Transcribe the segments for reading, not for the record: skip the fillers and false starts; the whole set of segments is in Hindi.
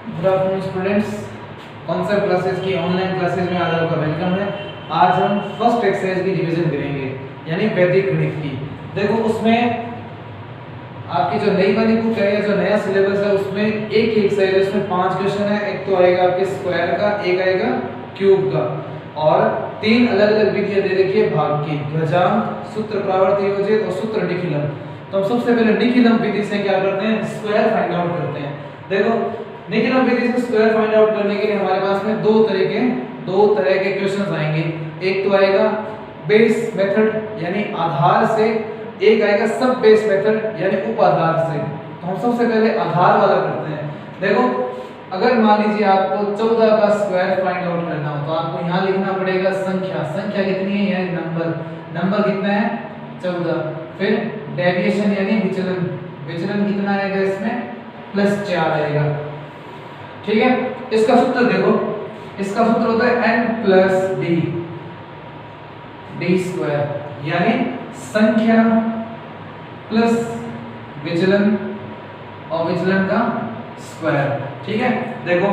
Good afternoon students, concept classes की ऑनलाइन क्लासेस में आज आपका वेलकम है। आज हम फर्स्ट एक्सरसाइज की रिवीजन करेंगे यानी वैदिक गणित की। देखो उसमें आपकी जो नई वाली बुक है या जो नया सिलेबस है उसमें एक ही एक्सरसाइज है, उसमें 5 क्वेश्चन है। एक तो आएगा आपके स्क्वायर का, एक आएगा क्यूब का और 3 अलग-अलग विधियां दे रखी है भाग की, ध्वजांक, सूत्र प्रावर्त योजित और सूत्र निखिलम। तो हम सबसे पहले निखिलम विधि से क्या करते हैं, स्क्वायर फाइंड आउट करते हैं। देखो निखिलम विधि से स्क्वायर फाइंड आउट करने के लिए हमारे पास में दो तरह के क्वेश्चंस आएंगे। एक तो आएगा बेस मेथड यानी आधार से, एक आएगा सब बेस मेथड यानी उप आधार से। तो हम सबसे पहले आधार वाला करते हैं। देखो अगर मान लीजिए आपको 14 का स्क्वायर फाइंड आउट करना हो तो आपको यहाँ लिखना पड़ेगा संख्या कितनी है यानी नंबर कितना है 14, फिर डेविएशन यानी विचलन कितना आएगा इसमें +4 आएगा। ठीक है, इसका सूत्र देखो, इसका सूत्र होता है n + d स्क्वायर यानी संख्या प्लस विचलन और विचलन का स्क्वायर। ठीक है, देखो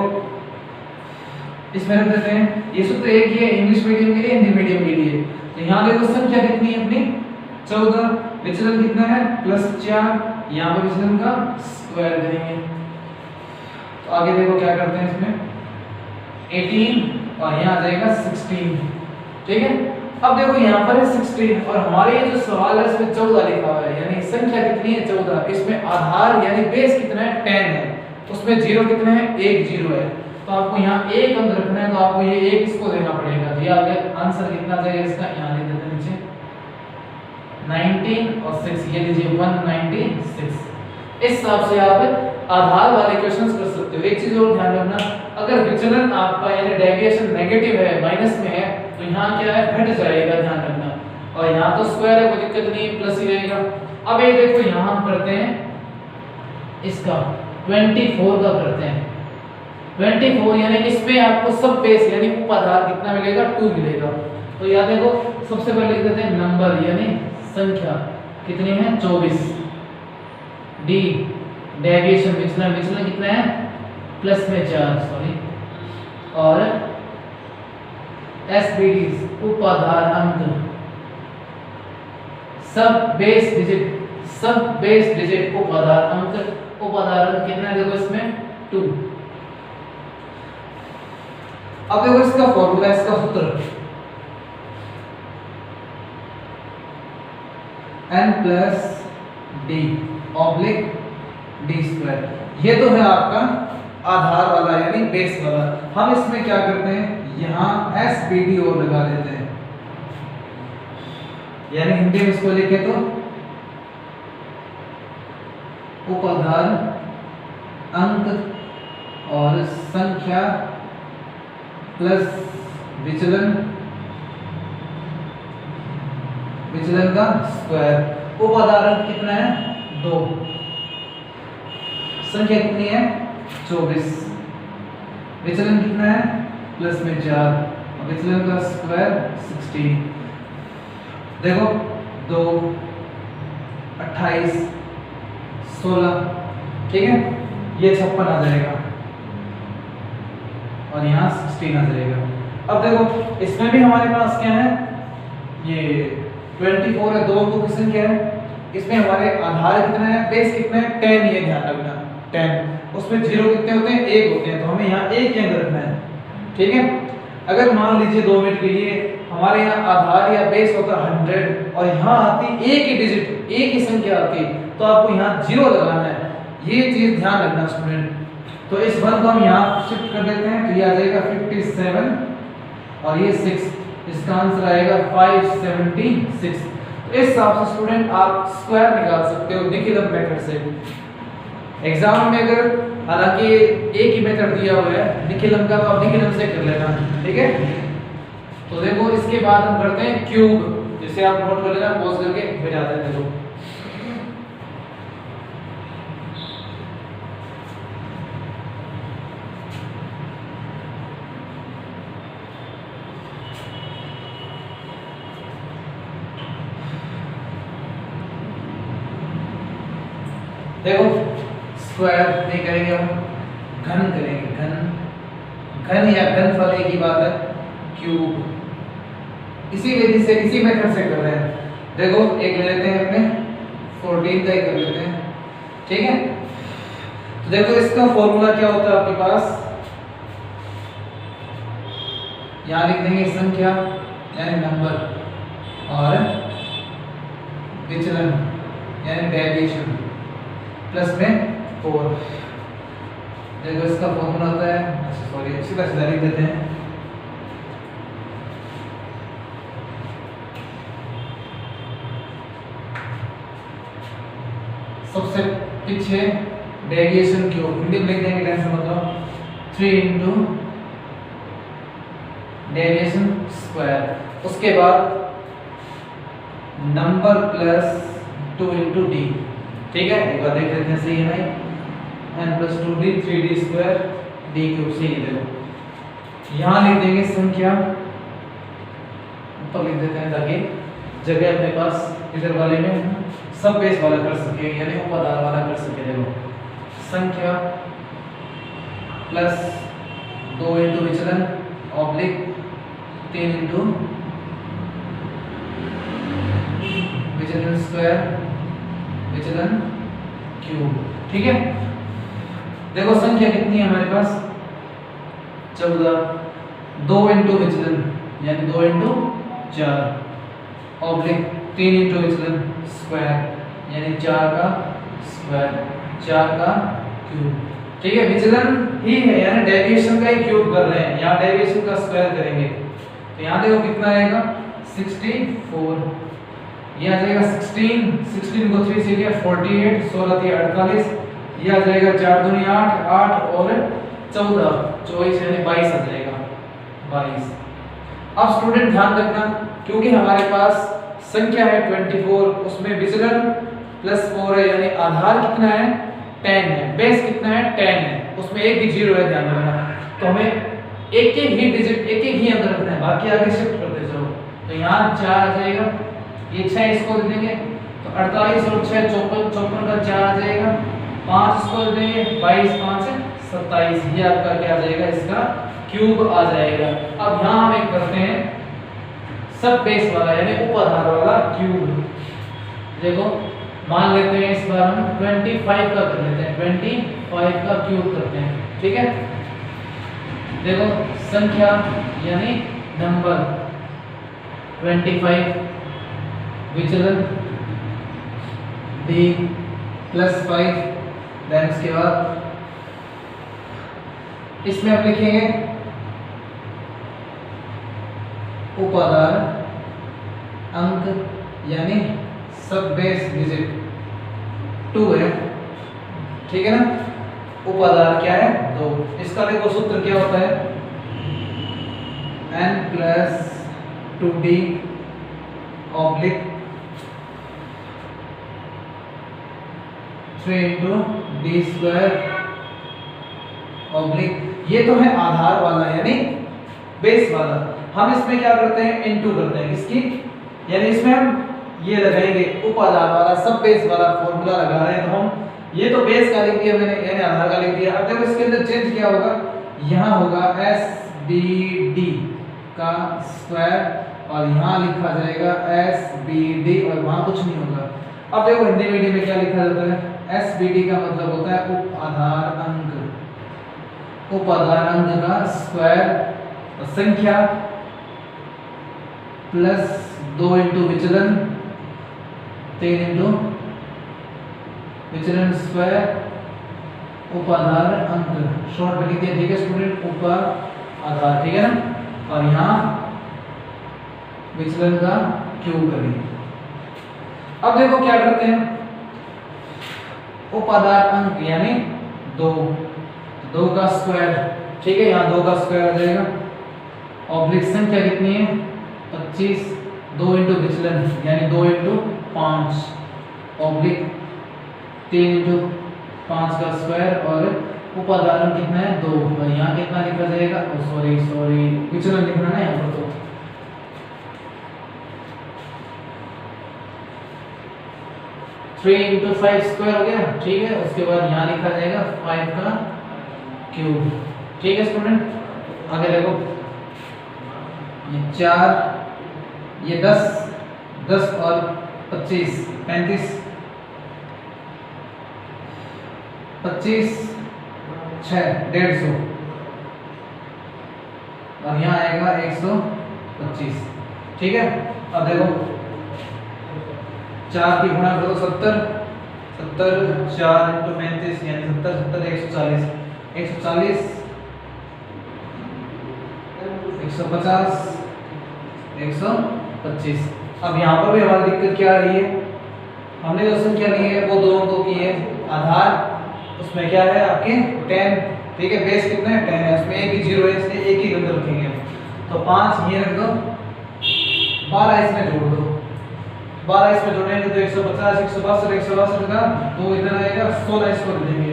इसमें रख देते हैं, ये सूत्र एक ही है इंग्लिश मीडियम के लिए, हिंदी मीडियम के लिए। तो यहाँ देखो संख्या कितनी है अपनी 14, विचलन कितना है +4, यहाँ पर विचलन का स्क्वायर करेंगे। तो आगे देखो क्या करते हैं, इसमें 18 और यहाँ आ जाएगा 16। ठीक है, अब देखो यहाँ पर है 16 और हमारे ये जो सवाल है इसमें 14 लिखा हुआ है यानी संख्या कितनी है 14, इसमें आधार यानी बेस कितना है 10 है, उसमें जीरो कितने हैं, एक जीरो है। तो आपको यहाँ एक अंक रखना है तो आपको ये एक इसको देना पड़ेगा। दिया गया आंसर कितना चाहिए इसका, यहाँ लिख देते हैं नीचे 19 और 6, ये लीजिए 196। इस हिसाब से आप आधार वाले क्वेश्चंस कर सकते हो। एक चीज और ध्यान रखना, अगर विचलन आपका यानी डेविएशन नेगेटिव है, माइनस में है, तो यहाँ क्या है घट जाएगा, ध्यान रखना। और यहाँ तो स्क्वायर है, कोई दिक्कत नहीं, प्लस ही रहेगा। अब ये देखो यहाँ हम करते हैं इसका 24 का करते हैं। 24 यानी इसमें आपको सब बेस यानी उप आधार कितना मिलेगा 2 मिलेगा। तो यहाँ देखो सबसे पहले लिख देते हैं नंबर यानी संख्या कितनी है 24, डी डेविएशन विचलन कितना है +4 सॉरी, और एसबीडी उपाधार अंक, सब बेस डिजिट उपाधार अंक कितना है देखो इसमें 2। अब देखो इसका फॉर्मूला, इसका सूत्र n + d स्क्वायर। ये तो है आपका आधार वाला यानी बेस वाला। हम इसमें क्या करते हैं, यहाँ SBD और लगा देते हैं यानी हिंदी में इसको लिखे तो उपाधार अंक और संख्या प्लस विचलन का स्क्वायर। उपाधार अंक कितना है 2, संख्या कितनी है 24, विचलन कितना है +4 और विचलन का स्क्वायर 16। देखो 2 28 16, ठीक है, ये 56 आ जाएगा और यहाँ 16 आ जाएगा। अब देखो इसमें भी हमारे पास क्या है, ये 24 है, 2 अंकों की संख्या है। इसमें हमारे आधार कितना है, बेस कितना है 10, ये ध्यान रखना 10, उसमें जीरो कितने होते हैं 1 होते हैं, तो हमें यहाँ 1 अंक रखना है। ठीक है, अगर मान लीजिए 2 मिनट के लिए हमारे यहाँ आधार या बेस होता 100 और यहाँ आती एक ही डिजिट, एक ही संख्या आती, तो आपको यहाँ 0 लगाना है। ये चीज ध्यान रखना स्टूडेंट। तो इस 1 को हम यहाँ शिफ्ट कर देते हैं, तो ये आ जाएगा 57 और ये 6, इसका आंसर आएगा 576। इस हिसाब से स्टूडेंट आप स्क्वायर निकाल सकते हो निखिलम मेथड से। एग्जाम में अगर हालांकि एक ही मेथड दिया हुआ है निखिलम का, तो आप निखिलम से कर लेना। ठीक है, तो देखो इसके बाद हम करते हैं क्यूब, जिसे आप नोट कर लेना, पॉज करके भेजा देते हैं। देखो देखो स्क्वायर नहीं करेंगे हम, घन करेंगे, घन घन या घनफल एक ही बात है, क्यूब। इसी विधि से, इसी मेथड से कर रहे हैं। देखो एक ले लेते हैं अपने 14 का ही कर लेते हैं, ठीक है। तो देखो इसका फॉर्मूला क्या होता है आपके पास, यहाँ लिख देंगे संख्या यानी नंबर और विचलन यानी डेविएशन प्लस में 4। देखो इसका फॉर्मूला होता है, सॉरी सीधा सीधा लिख देते हैं, सबसे पीछे डेविएशन क्यूब, हिंदी में लिख देंगे, टेंशन मत लो, 3 इंटू डेविएशन स्क्वायर, उसके बाद नंबर प्लस 2 इंटू डी, ठीक है। एक बार देख लेते हैं सही है भाई, n plus 2d 3d square d cube, सही है। देखो यहाँ लिख देंगे संख्या, ऊपर लिख देते हैं ताकि जगह अपने पास इधर वाले में सब बेस वाला कर सके, यानी उपादान वाला कर सके। देखो संख्या प्लस 2 इंटू विचलन ऑब्लिक 3 इंटू विचलन स्क्वायर विचलन क्यूब, ठीक है। देखो संख्या कितनी है हमारे पास 14, 2 इंटू विचलन यानी 2 इंटू 4 ऑब्लिक 3 इंटू विचलन स्क्वायर यानी 4 का स्क्वायर 4 का क्यूब, ठीक है। विचलन ही है यानी डेविएशन का ही क्यूब कर रहे हैं, यहाँ डेविएशन का स्क्वायर करेंगे तो यहाँ देखो कितना आएगा 64, ये आ जाएगा 16 को 3 से किया 48, 16 3 48, ये आ जाएगा 4 दूनी 8, 8 और 14 24 यानी 22 आ जाएगा 22। अब स्टूडेंट ध्यान रखना, क्योंकि हमारे पास संख्या है 24, उसमें विचलन प्लस 4 है यानी आधार कितना है 10 है, बेस कितना है 10 है, उसमें एक ही जीरो है, ध्यान रखना। तो हमें एक ही डिजिट एक ही अंदर रखना है, बाकी आगे शिफ्ट करते जाओ। तो यहाँ 4 आ जाएगा, ये 6 इसको दे देंगे तो 48 और 6 54, 54 का 4 आ जाएगा, 5 इसको दे देंगे 22 5 27, ये आपका क्या आ जाएगा, इसका क्यूब आ जाएगा। अब यहाँ हम एक करते हैं सब बेस वाला यानी उपाधार वाला क्यूब। देखो मान लेते हैं इस बार हम 25 का कर लेते हैं, 25 का क्यूब करते हैं, ठीक है। देखो संख्या यानी नंबर 25 विचलन d प्लस 5, देन इसके बाद इसमें हम लिखेंगे उपादान अंक यानी सब बेस डिजिट 2 है, ठीक है ना। उपादान क्या है 2, इसका देखो सूत्र क्या होता है n plus 2d oblique 3 into D square oblique, ये तो है आधार वाला यानी बेस वाला। हम इसमें क्या करते हैं इनटू करते हैं किसकी, यानी इसमें हम ये लगाएंगे उपादान वाला सब बेस वाला फॉर्मूला लगा रहे हैं। तो हम ये तो बेस का लिख दिया मैंने यानी आधार का लिख दिया। अब देखो इसके अंदर चेंज क्या होगा, यहाँ होगा SBD का स्क्वायर और यहाँ लिखा जाएगा SBD और वहाँ कुछ नहीं होगा। अब देखो हिंदी मीडियम में क्या लिखा जाता है, SBD का मतलब होता है उपाधार अंक, उपाधार अंक का स्क्वायर और संख्या प्लस 2 इंटू विचलन 3 इंटू विचलन स्क्वायर उपाधार अंक, शॉर्ट में लिख दिया, ठीक है स्टूडेंट, उपाधार, ठीक है ना। और यहाँ विचलन का क्यूब करेंगे। अब देखो क्या करते हैं, उपादान अंक यानी 2 का स्क्वायर, ठीक है, यहाँ 2 का स्क्वायर आ जाएगा। ऑब्लिक संख्या कितनी है 25, 2 इंटू विचलन यानी 2 इंटू 5 ऑब्लिक 3 इंटू 5 का स्क्वायर और उपादान कितना है 2, और यहाँ कितना लिखा जाएगा, सॉरी विचलन लिखना है यहाँ पर, तो 3 इंटू 5 स्क्वायर हो गया, ठीक है। उसके बाद यहाँ लिखा जाएगा 5 का क्यूब। ठीक है स्टूडेंट, आगे देखो, ये 4, ये 10, 10 और 25 35, 25 6 150 और यहाँ आएगा 125। ठीक है, अब देखो 4 की गुणा करो 70, 70 4 × 35 यानी 70 70 140, 140 150 125। अब यहाँ पर भी हमारी दिक्कत क्या आ रही है, हमने जो संख्या ली है वो 2 अंकों की है, आधार उसमें क्या है आपके 10। ठीक है, बेस कितना है 10 है, उसमें एक ही 0 है इसलिए एक ही अंदर रखेंगे। तो 5 ये रख दो, 12 इसमें जोड़ दो, 12 इसमें जोड़ेंगे तो 150 162 162 का 2 इधर आएगा, 16 इसको दे देंगे,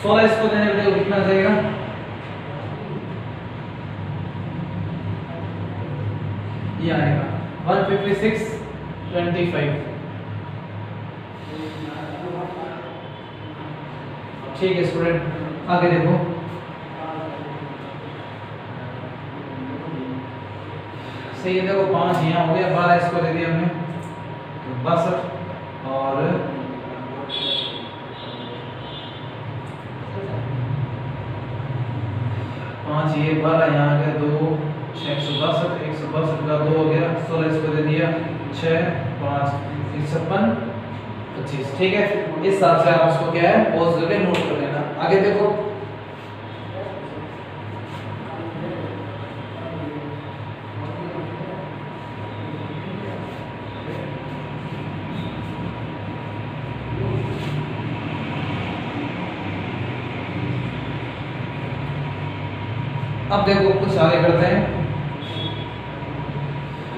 16 इसको देने पे देखो कितना जाएगा, ये आएगा 156.25। ठीक है स्टूडेंट, आगे देखो, सही है, देखो 5 यहाँ हो गया, 12 इसको दे दिया हमने 62 और 5 ये 12 यहाँ आ गया 2 162 162 का 2 हो गया, 16 इसको दे दिया 6 5 56 25। ठीक है, इस हिसाब से आप उसको क्या है पॉज करके नोट कर लेना। आगे देखो, अब देखो कुछ आगे करते हैं,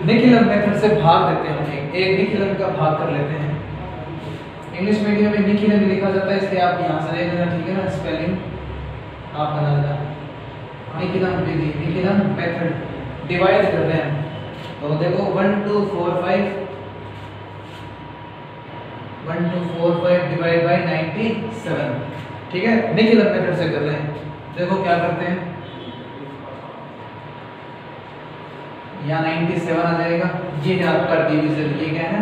निखिलन मेथड से भाग देते हैं, एक निखिलन का भाग कर लेते हैं। इंग्लिश मीडियम में निखिलन लिखा जाता है इसलिए आप यहाँ से देख लेना। ठीक है ना, स्पेलिंग आप बना लेना। निखिलन विधि, निखिलन मेथड, डिवाइड कर रहे हैं तो देखो 1 2 4 5 1 2 4 5 डिवाइड बाय 97। ठीक है, निखिलन मेथड से कर रहे हैं। देखो क्या करते हैं, यहाँ 97 आ जाएगा, ये है आपका डिवीजन। ये क्या है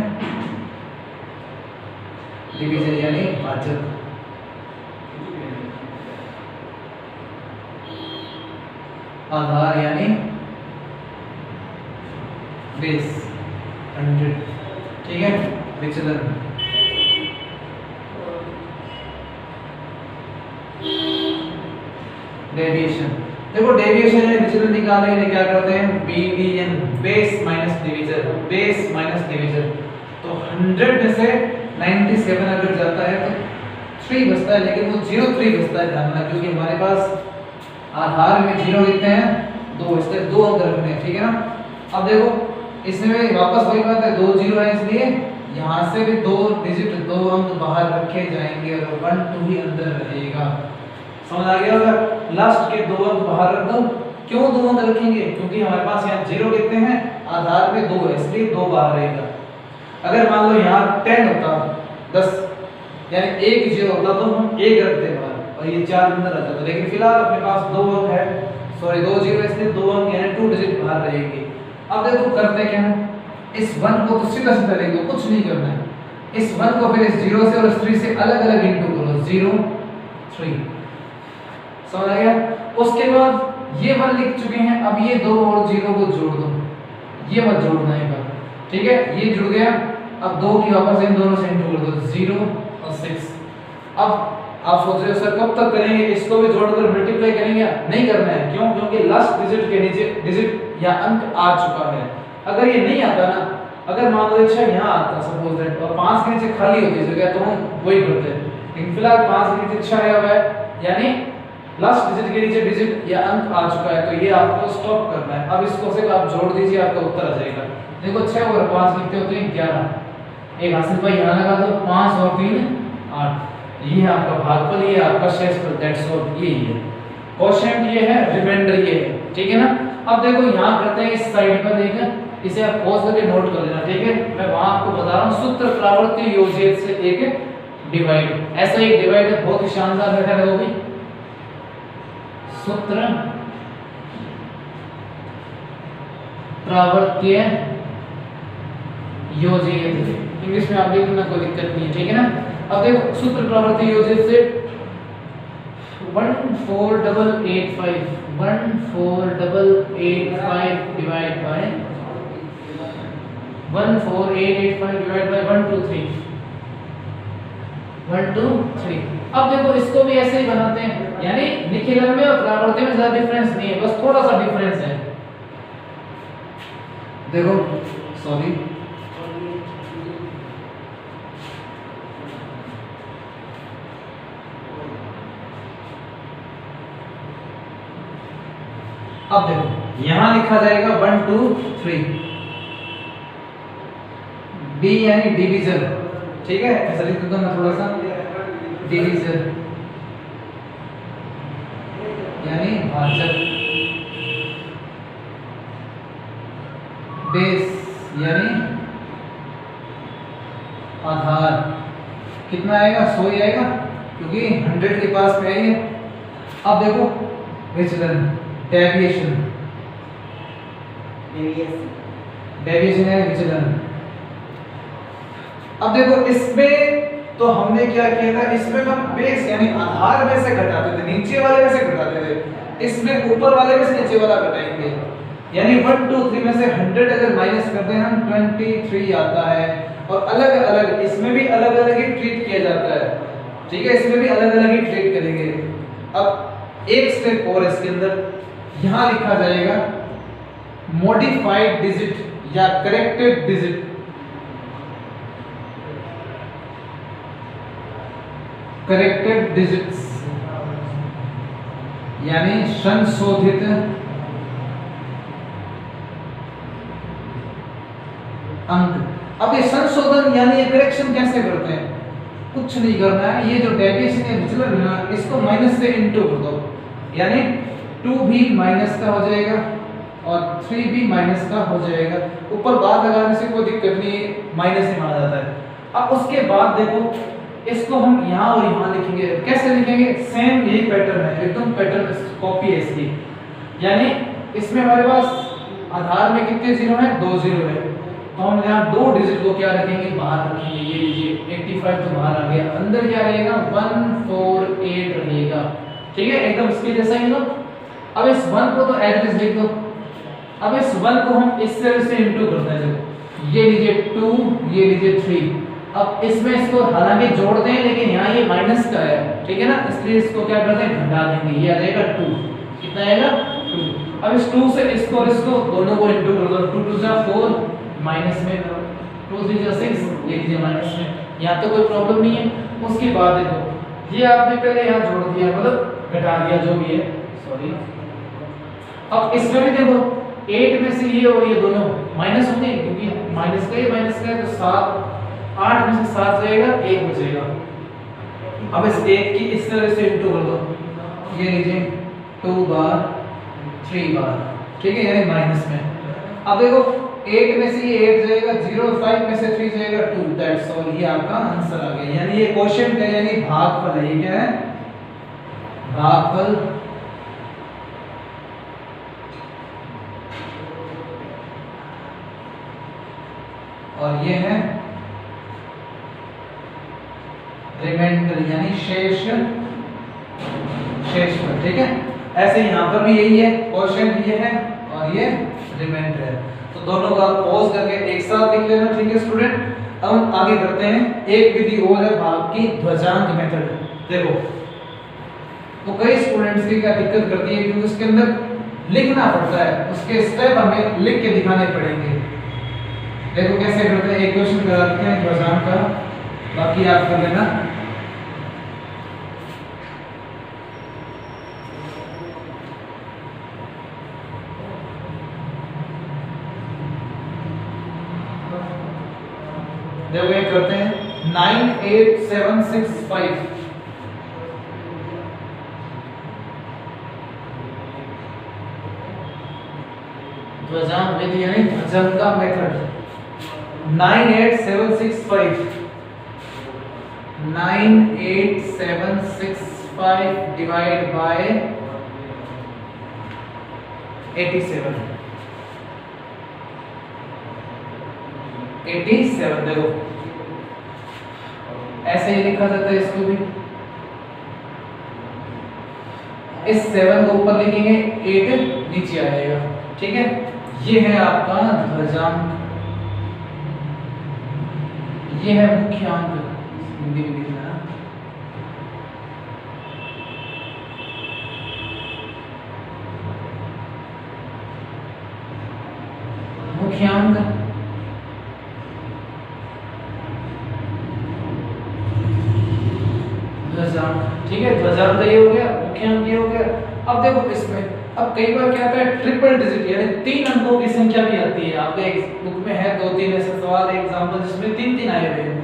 डिवीजन यानी भाजक। आधार यानी बेस 100। ठीक है, विचलन डेविएशन। देखो डेविएशन यानी विचलन निकालने के लिए क्या करते हैं, BDN base minus division, base minus division. तो 100 में से 97 अगर जाता है तो 3 बचता है, लेकिन वो 03 बचता है, ध्यान रखना, क्योंकि हमारे पास आधार में 0 कितने हैं 2, इसलिए 2 अंक रखने हैं। ठीक है ना, अब देखो इसमें वापस वही बात है, 2 0 है इसलिए यहाँ से भी 2 डिजिट 2 अंक बाहर रखे जाएंगे और 1 2 ही अंदर रहेगा। समझ आ गया होगा, लास्ट के 2 अंक बाहर रख दो। क्यों 2 अंक रखेंगे, क्योंकि हमारे पास यहाँ 0 कितने हैं, आधार में 2 है इसलिए 2 बाहर रहेगा। अगर मान लो यहाँ 10 होता 10 यानी 1 0 होता तो हम 1 रखते बाहर और ये 4 अंदर आ जाता, लेकिन फिलहाल अपने पास 2 अंक है, सॉरी 2 0 इसलिए 2 अंक यानी 2 डिजिट बाहर रहेंगे। अब देखो करते क्या है, इस 1 को तो सीधा सीधा लिख दो, कुछ नहीं करना है। इस 1 को फिर इस 0 से और इस 3 से अलग अलग इंटू करो, 0 3। समझ आ गया, उसके बाद ये 1 लिख चुके हैं, अब ये 2 और 0 को जोड़ दो, ये मत जोड़ना है। ठीक है, ये जुड़ गया, अब 2 की वापस इन दोनों से इंटू कर दो, 0 और 6। अब आप सोच रहे हो सर कब तक करेंगे, इसको भी जोड़कर मल्टीप्लाई करेंगे? नहीं करना है, क्यों? क्योंकि लास्ट डिजिट के नीचे डिजिट या अंक आ चुका है। अगर ये नहीं आता ना, अगर मान लो अच्छा यहाँ आता सपोज दैट और 5 के नीचे खाली होती जगह तो हम वही करते हैं, लेकिन फिलहाल 5 के नीचे 6 आया हुआ है यानी लास्ट डिजिट के नीचे डिजिट या अंक आ चुका है, तो ये आपको स्टॉप करना है। अब इसको सिर्फ आप जोड़ दीजिए, आपका उत्तर आ जाएगा। देखो 6 और 5 कितने होते हैं 11। एक हासिल भाई यहाँ लगा दो, 5 और 3 8। ये है आपका भागफल, ये आपका शेषफल, दैट्स ऑल। ये है क्वोशिएंट, ये है रिमाइंडर, ये है। ठीक है ना, अब देखो यहाँ करते हैं इस साइड पर, देखा इसे आप पॉज करके नोट कर लेना। ठीक है, मैं वहां आपको बता रहा हूँ सूत्र प्रावर्ती योजक से एक डिवाइड, ऐसा एक डिवाइड है, बहुत ही शानदार मेथड है वो भी। सूत्र प्रवर्त्य योजित, इंग्लिश में आप लिखना कोई दिक्कत नहीं है, ठीक है ना। अब देखो सूत्र प्रवर्त्य योजित से 148885 डिवाइड बाय 1 2 3 1 2 3। अब देखो इसको भी ऐसे ही बनाते हैं, यानी निखिलन में और प्रावर्त्य में ज्यादा डिफरेंस नहीं है, बस थोड़ा सा डिफरेंस है। देखो सॉरी अब देखो यहां लिखा जाएगा 1 2 3, डी यानी डिवीजन, ठीक है, ऐसा लिख दूंगा मैं थोड़ा सा, डिवीजन यानी भाजक, बेस यानी आधार, कितना आएगा 100 ही आएगा क्योंकि 100 के पास में है ये। अब देखो विचलन, डेविएशन है विचलन। अब देखो इसमें तो हमने क्या किया था, इसमें हम बेस यानी आधार में से घटाते थे, नीचे वाले में से घटाते थे, इसमें ऊपर वाले में से नीचे वाला घटाएंगे, यानी 1 2 3 में से 100 अगर माइनस करते हैं हम 23 आता है। और अलग अलग इसमें भी अलग अलग ही ट्रीट किया जाता है, ठीक है, इसमें भी अलग अलग ही ट्रीट करेंगे। अब एक स्टेप और इसके अंदर यहां लिखा जाएगा मॉडिफाइड डिजिट या करेक्टेड डिजिट, करेक्टेड डिजिट्स यानी संशोधित अंक। अब ये संशोधन यानी ये करेक्शन कैसे करते हैं, कुछ नहीं करना है, ये जो डेविएशन है विचलन है ना, इसको माइनस से इनटू कर दो, यानी 2 भी माइनस का हो जाएगा और 3 भी माइनस का हो जाएगा। ऊपर बात लगाने से कोई दिक्कत नहीं, माइनस ही माना जाता है। अब उसके बाद देखो इसको हम यहाँ और यहाँ लिखेंगे, कैसे लिखेंगे, सेम यही पैटर्न है, एकदम पैटर्न कॉपी है इसकी। यानी इसमें हमारे पास आधार में कितने जीरो है, 2 जीरो है, तो हम यहाँ 2 डिजिट को क्या रखेंगे, बाहर रखेंगे। ये लीजिए 85 तो बाहर आ गया, अंदर क्या रहेगा 148 रहेगा, ठीक है, एकदम इसके जैसा ही। अब इस 1 को तो एज इट इज लिख दो। अब इस 1 को हम इस तरह से इंटू करते हैं, देखो ये लीजिए 2, ये लीजिए 3। अब इसमें इसको हालांकि जोड़ दें लेकिन यहाँ ये माइनस का है, ठीक है ना, इसलिए इसको क्या करते हैं, घटा देंगे, ये आ जाएगा 2, कितना आएगा 2। अब इस 2 से इसको और इसको दोनों को इंटू कर दो, 2 2 जा 4 माइनस में 2 3 जा 6, ये लीजिए माइनस में, यहाँ तो कोई प्रॉब्लम नहीं है। उसके बाद देखो ये आपने पहले यहाँ जोड़ दिया, मतलब घटा दिया जो भी है, सॉरी। अब इसमें भी देखो 8 में से ये और ये दोनों माइनस होंगे क्योंकि माइनस का है, तो 7 8 में से 7 जाएगा, 1 बचेगा। अब इस 1 की इस तरह से इंटू कर दो, ये लीजिए 2 बार 3 बार, ठीक है, यानी माइनस में। अब देखो 8 में से ये 8 जाएगा 0, 5 में से 3 जाएगा 2, दैट्स ऑल, ये आपका आंसर आ गया। यानी ये क्वोशिएंट है, यानी भागफल है। ये क्या है, भागफल। और ये है रिमाइंडर यानी शेषफल, ठीक है। ऐसे यहाँ पर भी यही है, क्वोशिएंट ये है और ये रिमाइंडर है। तो दोनों का पॉज करके एक साथ लिख लेना, ठीक है स्टूडेंट। अब हम आगे करते हैं, एक विधि और है भाग की ध्वजांक मेथड। देखो तो कई स्टूडेंट्स की क्या दिक्कत करती है, क्योंकि उसके अंदर लिखना पड़ता है, उसके स्टेप हमें लिख के दिखाने पड़ेंगे। देखो कैसे करते हैं, एक क्वेश्चन करा देते हैं ध्वजांक का, बाकी आप कर लेना। देखो ये करते हैं 98765, ध्वजांक विधि यानी ध्वजांक का मेथड। 98765 डिवाइड बाय 87 87 देखो ऐसे ही लिखा जाता है इसको भी। इस 7 को ऊपर लिखेंगे, 8 नीचे आएगा। ठीक है, ये है आपका ध्वजांक, ये है मुख्यांक, हिंदी में लिखना है। मुख्यांक ध्वजांक। ठीक है, ध्वजांक ये हो गया, मुख्यांक ये हो गया। अब देखो इसमें, अब कई बार क्या आता है ट्रिपल डिजिट यानी 3 अंकों की संख्या भी आती है। आपके बुक में है 2-3 ऐसे सवाल एग्जांपल जिसमें 3-3 आए हुए हैं।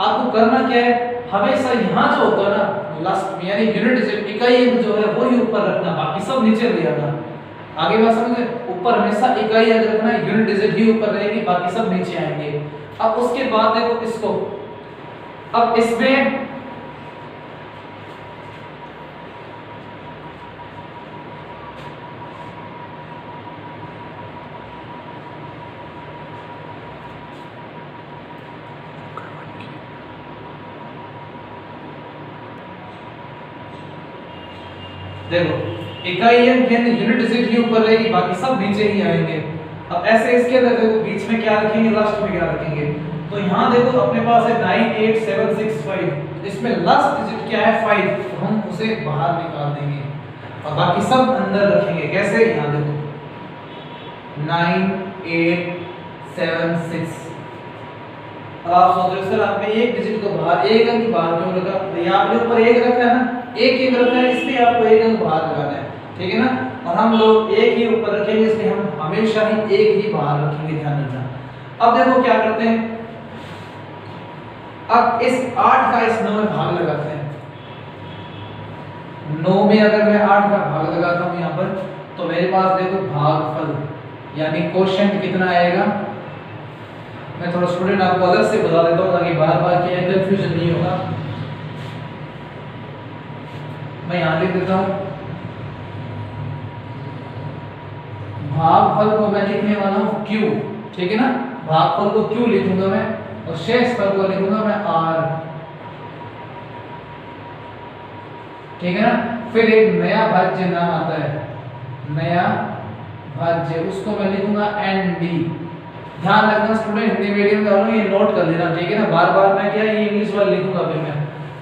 आपको करना क्या है, हमेशा यहाँ जो होता है ना लास्ट में यानी यूनिट डिजिट इकाई अंक जो है वो ही ऊपर रखना, बाकी सब नीचे ले आना। आगे बात समझे, ऊपर हमेशा इकाई अंक रखना, यूनिट डिजिट ही ऊपर रहेगी, बाकी सब नीचे आएंगे। अब उसके बाद देखो इसको, अब इसमें देखो इकाई अंक यानी यूनिट डिजिट ही ऊपर रहेगी, बाकी सब नीचे ही आएंगे। अब ऐसे इसके अंदर देखो बीच में क्या रखेंगे, लास्ट में क्या रखेंगे। तो यहाँ देखो अपने पास है 98765, इसमें लास्ट डिजिट क्या है 5, तो हम उसे बाहर निकाल देंगे और बाकी सब अंदर रखेंगे। कैसे, यहाँ देखो 9876। अब आप सोच रहे हो सर आपने एक डिजिट को बाहर, एक अंक बाहर क्यों रखा, तो यहाँ पे ऊपर एक रखा है ना, एक रखा है, इसलिए आपको एक अंक बाहर लगाना है। ठीक है ना, और हम लोग एक ही ऊपर रखेंगे, इसलिए हम हमेशा ही एक ही बाहर रखेंगे, ध्यान रखना। अब देखो क्या करते हैं, अब इस 8 का इस 9 में भाग लगाते हैं। 9 में अगर मैं 8 का भाग लगाता हूं यहाँ पर, तो मेरे पास देखो भागफल यानी क्वोशिएंट कितना आएगा। मैं थोड़ा स्टूडेंट आपको अलग से बता देता हूँ ताकि बार बार क्या कंफ्यूजन नहीं होगा। मैं यहाँ लिख देता हूँ, भागफल को मैं लिखने वाला हूँ Q। ठीक है ना, भागफल को Q लिखूंगा मैं और शेषफल को लिखूंगा मैं R। ठीक है ना, फिर एक नया भाज्य नाम आता है, नया भाज्य, उसको मैं लिखूंगा ND। ध्यान रखना स्टूडेंट, हिंदी मीडियम का हो ये नोट कर लेना। ठीक है ना, बार बार मैं क्या ये इंग्लिश वाला लिखूंगा फिर मैं।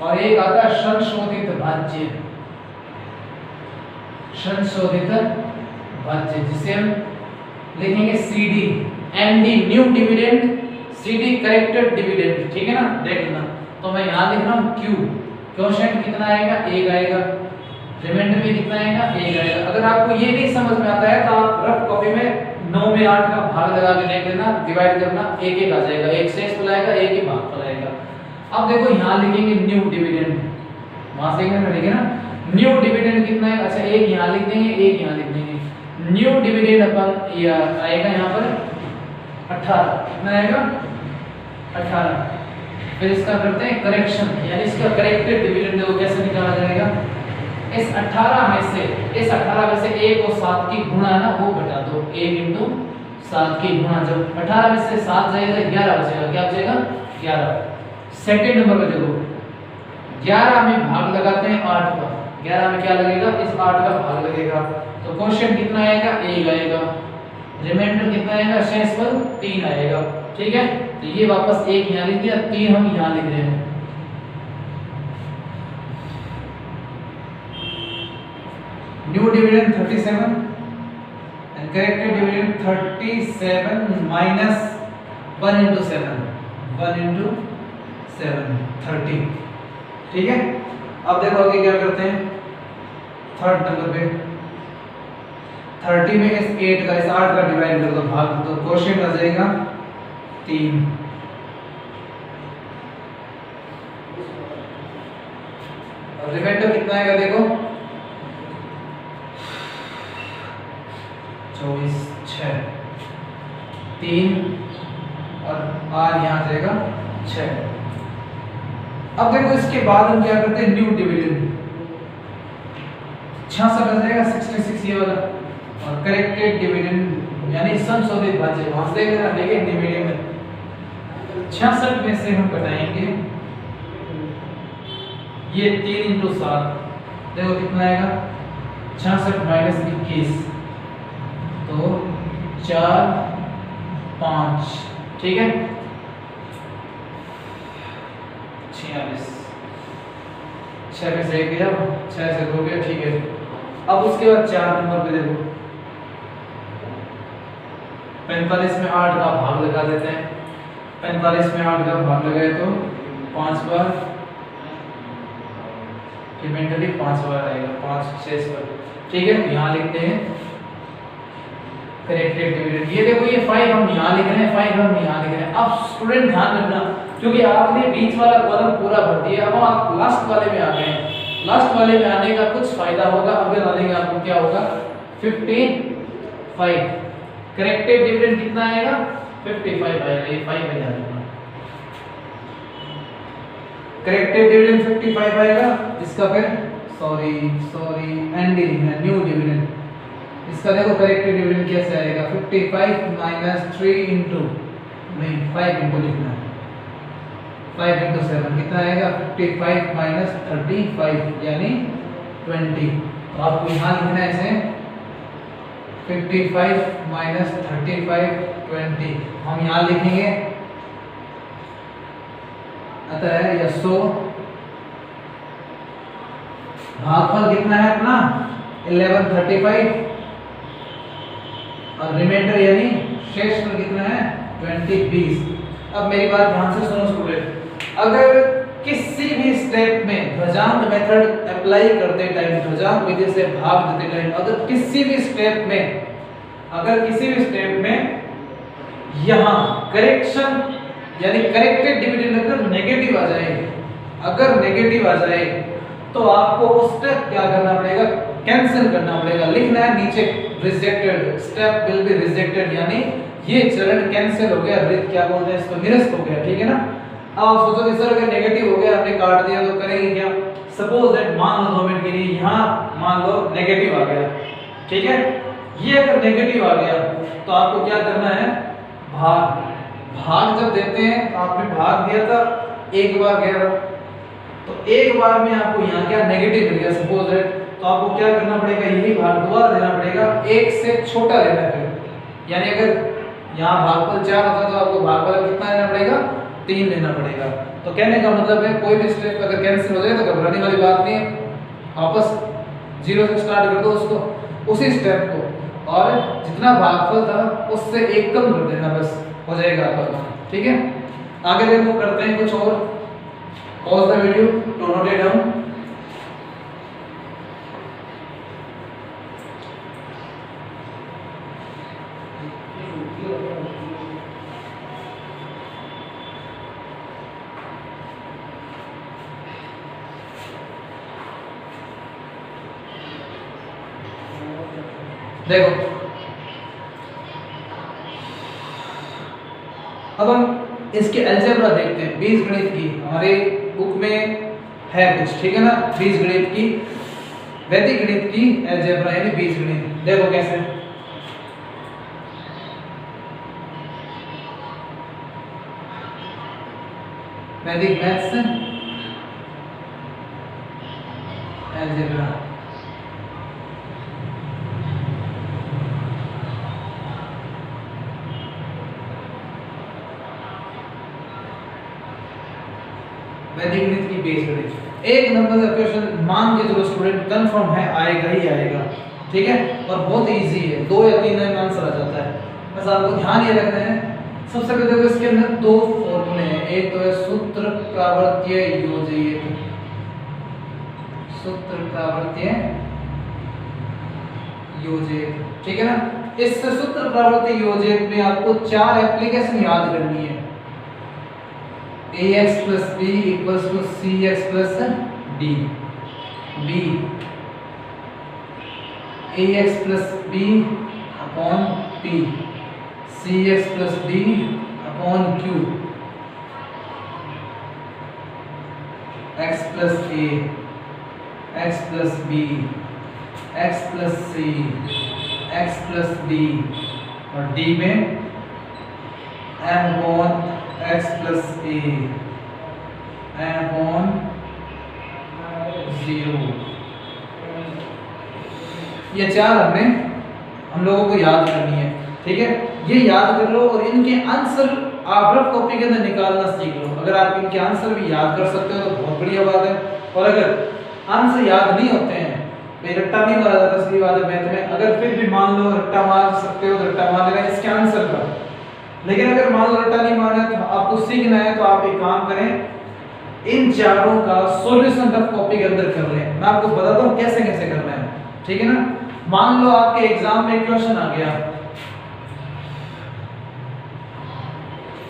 और एक आता है संशोधित भाज्य, संशोधित भाज्य जिसे हम लिखेंगे CD। ND new dividend, CD corrected dividend. ठीक है ना, देख लेना। तो मैं यहाँ लिख रहा हूँ Q, क्वोशिएंट कितना आएगा, 1 आएगा, रिमाइंडर में कितना आएगा, 1 आएगा। अगर आपको ये नहीं समझ में आता है तो आप रफ कॉपी में 9 में 8 का भाग लगा के देख लेना, डिवाइड करना, 1 आ जाएगा, एक शेषफल आएगा, एक ही भागफल आएगा। अब देखो यहाँ लिखेंगे न्यू डिविडेंड, वहां से लिखेंगे ना न्यू डिविडेंड कितना है, अच्छा एक यहाँ लिख देंगे, एक यहाँ लिख देंगे। न्यू डिविडेंड अपन ये आएगा यहाँ पर 18, कितना आएगा 18। फिर इसका करते हैं करेक्शन, यानी इसका करेक्टेड डिविडेंड देखो कैसे निकाला जाएगा। इस 18 में से, इस 18 में से 1 और 7 की गुणा है ना वो घटा दो, 1 × 7 की गुणा, जब 18 में से 7 जाएगा 11 बचेगा, क्या बचेगा 11। सेकंड नंबर पे देखो 11 में भाग लगाते हैं 8 का, 11 में क्या लगेगा, इस 8 का भाग लगेगा, तो क्वोशिएंट कितना आएगा, 1 आएगा, रिमाइंडर कितना आएगा, शेषफल 3 आएगा। ठीक है, तो ये वापस 1 यहाँ लिख दिया, 3 हम यहाँ लिख रहे हैं। New dividend 37 and corrected dividend 37 minus 1 × 7, 1 × 7 30। ठीक है, अब देखो आगे क्या करते हैं, थर्ड नंबर पे 30 में इस 8 का, इस 8 का डिवाइड कर दो, भाग दो, क्वोशिएंट आ जाएगा 3। और रिमाइंडर कितना आएगा देखो 24, 6, 3 और R यहाँ आ जाएगा 6। अब देखो इसके बाद हम क्या करते हैं, न्यू डिविडेंड 66 आ जाएगा, 66 ये वाला, और करेक्टेड डिविडेंड यानी संशोधित भाज्य वहां से लेकर देखिए डिविडेंड में 66 में से हम घटाएंगे ये 3 × 7 देखो कितना आएगा 66 माइनस 21 तो 4 5 ठीक है 46 6 में से 1 गया 6 से 2 गया ठीक है। अब उसके बाद 4 नंबर पे देखो 45 में 8 का भाग लगा देते हैं 45 में 8 का भाग लगाए तो 5 बार रिमाइंडर 5 बार आएगा 5 6 बार ठीक है। यहाँ लिखते हैं करेक्टेड डिविडेंड ये देखो ये 5 हम यहाँ लिख रहे हैं 5 हम यहाँ लिख रहे हैं। अब स्टूडेंट ध्यान रखना क्योंकि आपने बीच वाला कॉलम पूरा भर दिया अब आप लास्ट वाले में आ गए हैं। लास्ट वाले में आने का कुछ फायदा होगा अगर आने का आपको क्या होगा 55 करेक्टेड डिविडेंड कितना आएगा 55 आएगा ये 5 में ध्यान रखना करेक्टेड डिविडेंड 55 आएगा। इसका फिर सॉरी एनडी लिखना न्यू डिविडेंड इसका देखो करेक्टेड डिविडेंड कैसे आएगा 55 माइनस 3 इंटू नहीं 5 इंटू लिखना है 5 इंटू 7 कितना आएगा 55 माइनस 35 यानी 20 तो आपको यहाँ लिखना है इसे 55 माइनस 35 20 हम यहाँ लिखेंगे अतः यह 100 भागफल कितना है अपना 1135 और रिमाइंडर यानी शेषफल कितना है 20 अब मेरी बात ध्यान से सुनो स्टूडेंट अगर किसी भी स्टेप में ध्वजांक मेथड अप्लाई करते टाइम ध्वजांक विधि से भाग देते टाइम अगर किसी भी स्टेप में यहाँ करेक्शन यानी करेक्टेड डिविडेंड अगर नेगेटिव आ जाए तो आपको उस स्टेप क्या करना पड़ेगा कैंसिल करना पड़ेगा लिखना है नीचे rejected step will be rejected यानी ये चरण कैंसिल हो गया क्या बोलते हैं इसको निरस्त हो गया ठीक है ना। अब आप सोचो कि सर अगर नेगेटिव हो गया आपने काट दिया तो करेंगे क्या सपोज दैट मान लो 2 मिनट के लिए यहाँ मान लो नेगेटिव आ गया ठीक है। ये अगर नेगेटिव आ गया तो आपको क्या करना है भाग जब देते हैं तो आपने भाग दिया था एक बार गया तो एक बार में आपको यहाँ क्या नेगेटिव मिल गया सपोज दैट तो आपको क्या करना पड़ेगा यही भाग दोबारा देना पड़ेगा 1 से छोटा लेना है फिर यानी अगर यहाँ भागफल 4 होता तो आपको भागफल कितना लेना पड़ेगा 3 लेना पड़ेगा। तो कहने का मतलब है कोई भी स्टेप अगर कैंसिल हो जाए तो घबराने वाली बात नहीं है वापस 0 से स्टार्ट कर दो उसको उसी स्टेप को और जितना भागफल था उससे 1 कम कर देना बस हो जाएगा आपका ठीक है। आगे देखो करते हैं कुछ और pause the video to note it down. देखो अब हम इसके अलजेब्रा देखते हैं बीजगणित की हमारे बुक में है कुछ ठीक है ना बीजगणित की वैदिक गणित की अलजेब्रा यानी बीजगणित देखो कैसे वैदिक मैथ्स अलजेब्रा वैदिक गणित की बेस गणित एक नंबर का क्वेश्चन मान के चलो स्टूडेंट कंफर्म है आएगा ही आएगा ठीक है और बहुत इजी है 2 या 3 में आंसर आ जाता है बस आपको ध्यान ये रखना है। सबसे पहले देखो इसके अंदर 2 फॉर्मूले हैं एक तो है सूत्र प्रावर्तीय योजित ठीक है ना। इस सूत्र प्रावर्तीय योजित में आपको 4 एप्लीकेशन याद करनी है ax plus b equals to cx plus d b ax plus b upon p cx plus d upon q x plus a x plus b x plus c x plus D और d में m upon x plus a m upon 0। ये चार हम लोगों को याद करनी है, ठीक है। ये याद कर लो और इनके आंसर आप रफ कॉपी के अंदर निकालना सीख लो। अगर आप इनके आंसर भी याद कर सकते हो तो बहुत बढ़िया बात है, और अगर आंसर याद नहीं होते हैं, रट्टा नहीं मारा जाता सीधी बात है मैथ में, अगर फिर भी मान लो रट्टा मार सकते हो तो रट्टा मार लेना इसके आंसर का। लेकिन अगर मान लो रट्टा नहीं मारना है तो आपको सीखना है, तो आप एक काम करें, इन चारों का सॉल्यूशन रफ कॉपी के अंदर कर लें। मैं आपको बताता हूं कैसे कैसे करना है, ठीक है ना। मान लो आपके एग्जाम में क्वेश्चन आ गया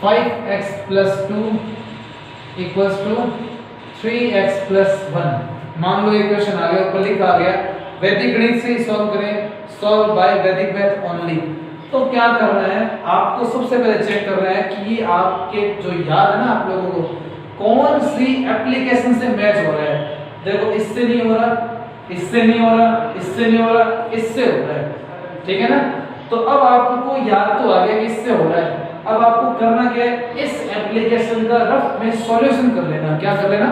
5x plus 2 equals to 3x plus 1। मान लो ये क्वेश्चन आ गया, ऊपर लिखा आ गया वैदिक गणित से ही सॉल्व करें, solve by Vedic math only. तो क्या करना है, आपको सबसे पहले चेक करना है कि ये आपके जो याद है ना आप लोगों को, कौन सी एप्लीकेशन से मैच हो रहा है। देखो इससे नहीं हो रहा, इससे नहीं हो रहा, इससे नहीं हो रहा, इससे हो रहा है, ठीक है ना। तो अब आपको याद तो आ गया कि इससे हो रहा है, अब आपको करना क्या है, इस एप्लीकेशन का रफ में सॉल्यूशन कर लेना। क्या कर लेना,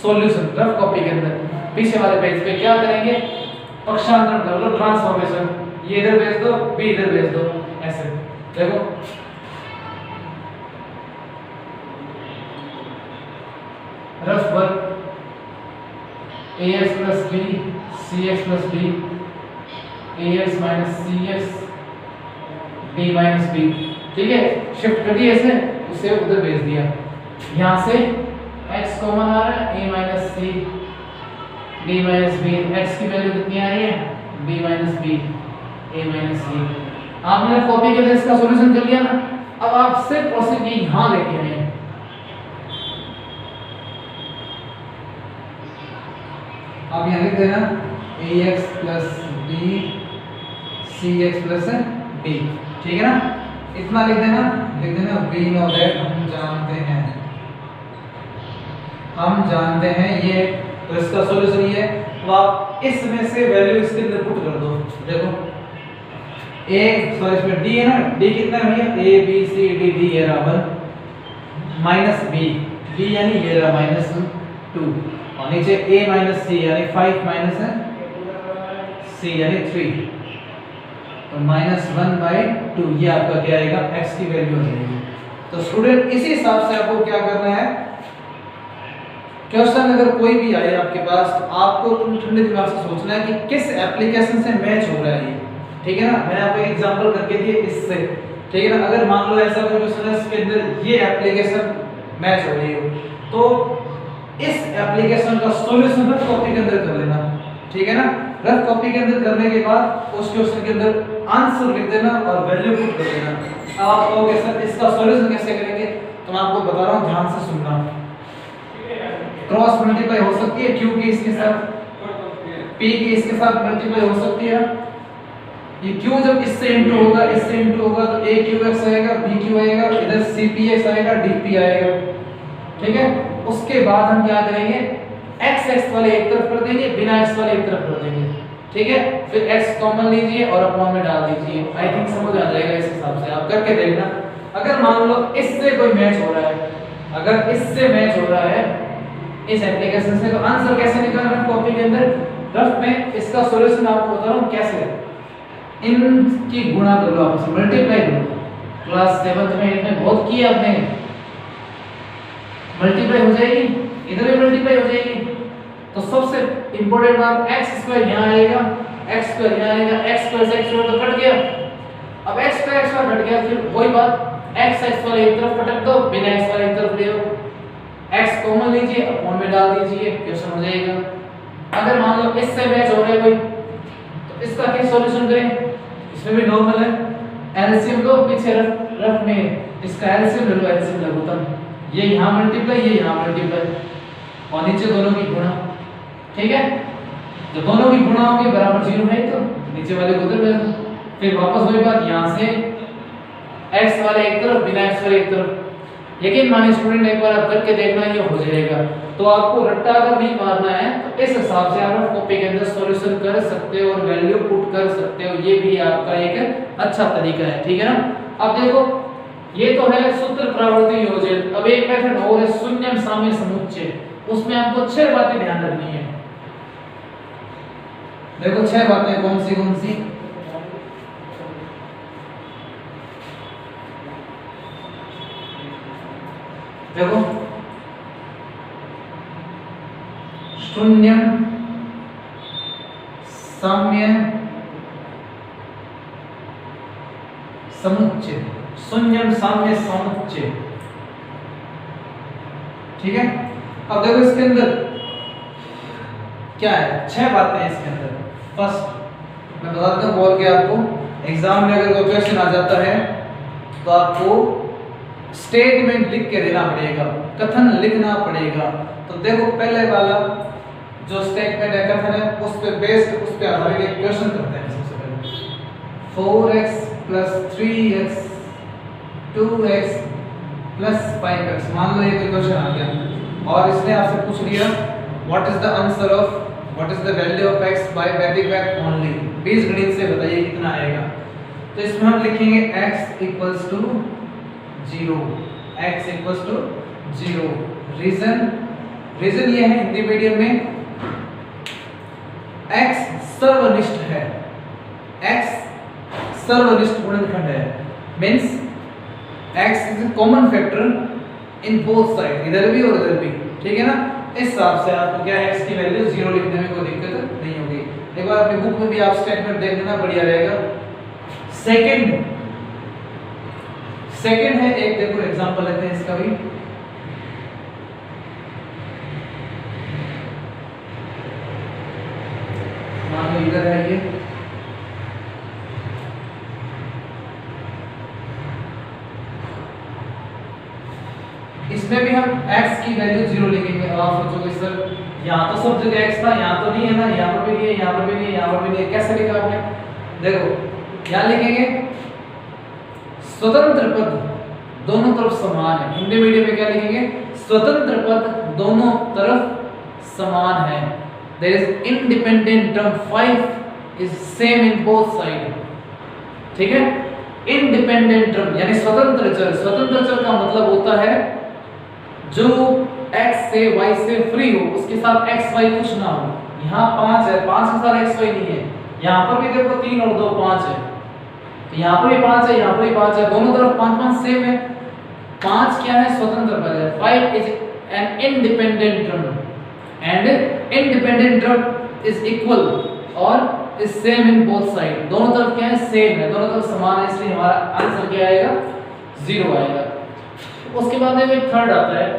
सॉल्यूशन रफ कॉपी के अंदर पीछे वाले पेज पे क्या करेंगे, पक्षांतरण कर लो, ट्रांसफॉर्मेशन, ये इधर भेज दो, बी इधर भेज दो, ऐसे। देखो rough work ax plus b cx plus b ax minus cs b minus b, ठीक है। शिफ्ट कर दिया ऐसे, उसे उधर भेज दिया। यहाँ से x कॉमन आ रहा है, a minus c b minus b, x की वैल्यू कितनी आ रही है, b minus b a minus c। आपने कॉपी के लिए इसका सॉल्यूशन कर लिया ना। अब आप सिर्फ और सिर्फ ये यहाँ लेके आए, आप यहाँ लिख देना ax plus b cx plus b, ठीक है ना। इतना लिख देना we know that, हम जानते हैं ये, तो इसका सॉल्यूशन ये है। तो आप इसमें से वैल्यू इसके अंदर पुट कर दो। देखो इसमें d है ना, d कितना है भैया, a b c d, d ये रहा 1 माइनस b यानी ये रहा माइनस 2, और नीचे a माइनस c यानी 5 माइनस c यानी 3, तो -1/2 ये आपका क्या आएगा, x की वैल्यू आ जाएगी। तो स्टूडेंट इसी हिसाब से आपको क्या करना है, क्वेश्चन अगर कोई भी आए आपके पास, तो आपको ठंडे दिमाग से सोचना है कि किस एप्लीकेशन से मैच हो रहा है ये, ठीक है ना। मैंने आपको एक एग्जांपल करके दिए इससे, ठीक है ना। अगर मान लो ऐसा कोई क्वेश्चन है इसके अंदर ये एप्लीकेशन मैच हो रही हो, तो इस एप्लीकेशन का सॉल्यूशन रफ कॉपी के अंदर कर लेना, ठीक है ना। रफ कॉपी के अंदर करने के बाद उस क्वेश्चन के अंदर आंसर लिख देना और वैल्यू पुट कर देना। अब आप कहोगे सर इसका सॉल्यूशन कैसे करेंगे, तो मैं आपको बता रहा हूं, ध्यान से सुनना। क्रॉस मल्टीप्लाई हो सकती है q की इसके साथ, p की इसके साथ मल्टीप्लाई हो सकती है। ये q जब इससे इनटू होगा, इससे इनटू होगा, तो aqx आएगा, bq आएगा, इधर cpx आएगा, dp आएगा, ठीक है। उसके बाद हम क्या करेंगे, x वाले एक तरफ कर देंगे, बिना x वाले एक तरफ कर देंगे, ठीक है। फिर x कॉमन लीजिए और अपॉन में डाल दीजिए। आई थिंक समझ आ जाएगा, इस हिसाब से आप करके देखना। अगर मान लो इससे कोई मैच हो रहा है, अगर इससे मैच हो रहा है इस एप्लीकेशन से, तो आंसर कैसे निकालना है कॉपी के अंदर, रफ में इसका सॉल्यूशन आपको बता रहा हूं कैसे। इनकी गुणा कर लो, आपस में मल्टीप्लाई करो। क्लास 7th में इतने बहुत किया आपने, मल्टीप्लाई हो जाएगी, इधर भी मल्टीप्लाई हो जाएगी। तो सबसे इंपॉर्टेंट बात, x² यहाँ आएगा, x² यहाँ आएगा, x² से x² तो कट गया। अब x का x कट गया, फिर वही बात, x वाले एक तरफ पटक दो, बिना x वाले एक तरफ ले लो, x कॉमन लीजिए, अपॉन में डाल दीजिए, क्वेश्चन हो जाएगा। अगर मान लो इससे मैच हो रहा है कोई, तो इसका क्या सॉल्यूशन करें, इसमें भी नॉर्मल है, एलसीएम लो, पीछे रफ में इसका एलसीएम ले लो, एलसीएम लघुत्तम, ये यहाँ मल्टीप्लाई, ये यहाँ मल्टीप्लाई, और नीचे दोनों की गुणा, ठीक है। जब दोनों की गुणा होगी बराबर 0 है, तो नीचे वाले को उधर भेज दो। फिर वापस वही बात, यहाँ से x वाले एक तरफ, बिना x वाले एक तरफ। यकीन मानिए स्टूडेंट, एक बार आप करके देखना, ये हो जाएगा। तो आपको रट्टा अगर नहीं मारना है, तो इस हिसाब से आप कॉपी के अंदर सॉल्यूशन कर सकते सकते हो और वैल्यू पुट कर सकते हो, ये भी आपका एक अच्छा तरीका है, ठीक है ना। अब देखो ये तो है सूत्र प्रावर्ती योजन। अब एक मेथड और है शून्य साम्य समुच्चय, उसमें आपको 6 बातें ध्यान रखनी है। देखो 6 बातें कौन सी देखो शून्य साम्य समुच्चय, शून्य साम्य समुच्चय, ठीक है। अब देखो इसके अंदर क्या है, 6 बातें हैं इसके अंदर। फर्स्ट मैं बता देता हूं बोल के आपको, एग्जाम में अगर कोई क्वेश्चन आ जाता है तो आपको स्टेटमेंट लिख के देना पड़ेगा, कथन लिखना पड़ेगा। तो देखो पहले वाला जो स्टेटमेंट है, कथन है, उस पे बेस्ड, उस पे आधारित एक क्वेश्चन करते हैं। सबसे पहले 4x + 3x 2x + 5x, मान लो ये कोई क्वेश्चन आ गया और इसने आपसे पूछ लिया what is the answer of what is the value of x by Vedic math only, बीजगणित से बताइए कितना आएगा। तो इसमें हम लिखेंगे x = 0, x = 0। रीजन ये है हिंदी मीडियम में x सर्वनिष्ठ है, x सर्वनिष्ठ गुणनखंड है, means x is a common factor in both side, इधर भी और इधर भी, ठीक है ना। इस हिसाब से आपको क्या x की वैल्यू 0 लिखने में कोई दिक्कत नहीं होगी। एक बार अपनी बुक में भी आप स्टेटमेंट देख लेना, बढ़िया रहेगा। सेकंड है एक, देखो एग्जांपल लेते हैं इसका भी। मान लो इधर है ये, इसमें भी हम x की वैल्यू 0 लिखेंगे। अब आप सोचोगे सर यहाँ तो सब जगह x था, यहाँ तो नहीं है ना, यहाँ पर भी नहीं है, यहाँ पर भी नहीं है, यहाँ पर भी नहीं है, कैसे लिखा आपने? देखो यहाँ लिखेंगे स्वतंत्र पद दोनों तरफ समान है। हिंदी मीडियम में क्या लिखेंगे? स्वतंत्र पद दोनों तरफ समान है। There is independent term 5 is same in both side, ठीक है। इंडिपेंडेंट टर्म यानी स्वतंत्र चर, स्वतंत्र चर का मतलब होता है जो x से y से फ्री हो, उसके साथ x y कुछ ना हो। यहाँ 5 है, 5 के साथ x y नहीं है। यहाँ पर भी देखो 3 और 2 5 है, तो यहाँ पर भी 5 है, यहाँ पर भी 5 है, दोनों तरफ 5 5 सेम है। 5 क्या है? स्वतंत्र पद है। 5 is an independent term and independent term is equal और is same in both side. दोनों तरफ क्या है? सेम है, दोनों तरफ समान है, इसलिए हमारा आंसर क्या आएगा? 0 आएगा। उसके बाद एक थर्ड आता है।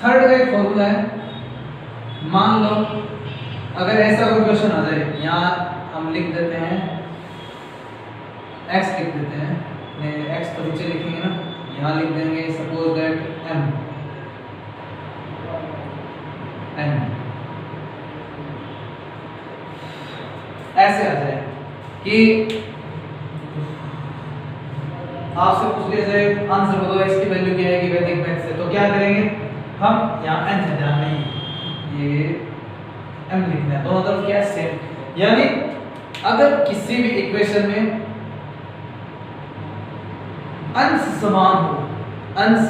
थर्ड का एक फॉर्मूला है, मान लो अगर ऐसा कोई क्वेश्चन आ जाए, यहाँ हम लिख देते हैं x लिख देते हैं, नहीं x तो नीचे लिखेंगे ना, यहाँ लिख देंगे सपोज दैट m ऐसे आ जाए कि आपसे पूछ लिया जाए आंसर बताओ x की वैल्यू क्या आएगी वैदिक मैथ से, तो क्या करेंगे हम? यहाँ n है, ध्यान नहीं ये m लिखना है, दोनों तरफ क्या है? सेम। यानी अगर किसी भी इक्वेशन में अंश समान हो, अंश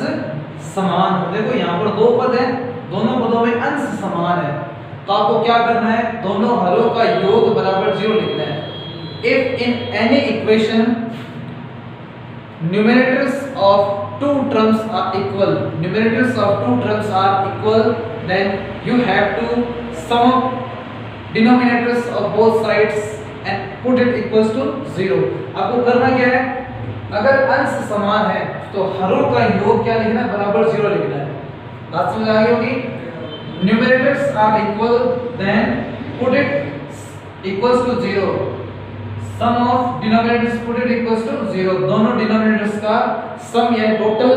समान हो, देखो यहाँ पर 2 पद हैं, दोनों पदों में अंश समान है, तो आपको क्या करना है? दोनों हरों का योग बराबर 0 लिखना है। If in any equation numerators of two terms are equal, numerators of two terms are equal, then you have to sum up denominators of both sides and put it equals to 0। आपको करना क्या है? अगर अंश समान है तो हरों का योग क्या लिखना है? बराबर 0 लिखना है। बात समझ आ गई होगी? numerators are equal, then put it equals to 0, sum of denominators put it equals to 0। दोनों डिनोमिनेटर्स का सम या टोटल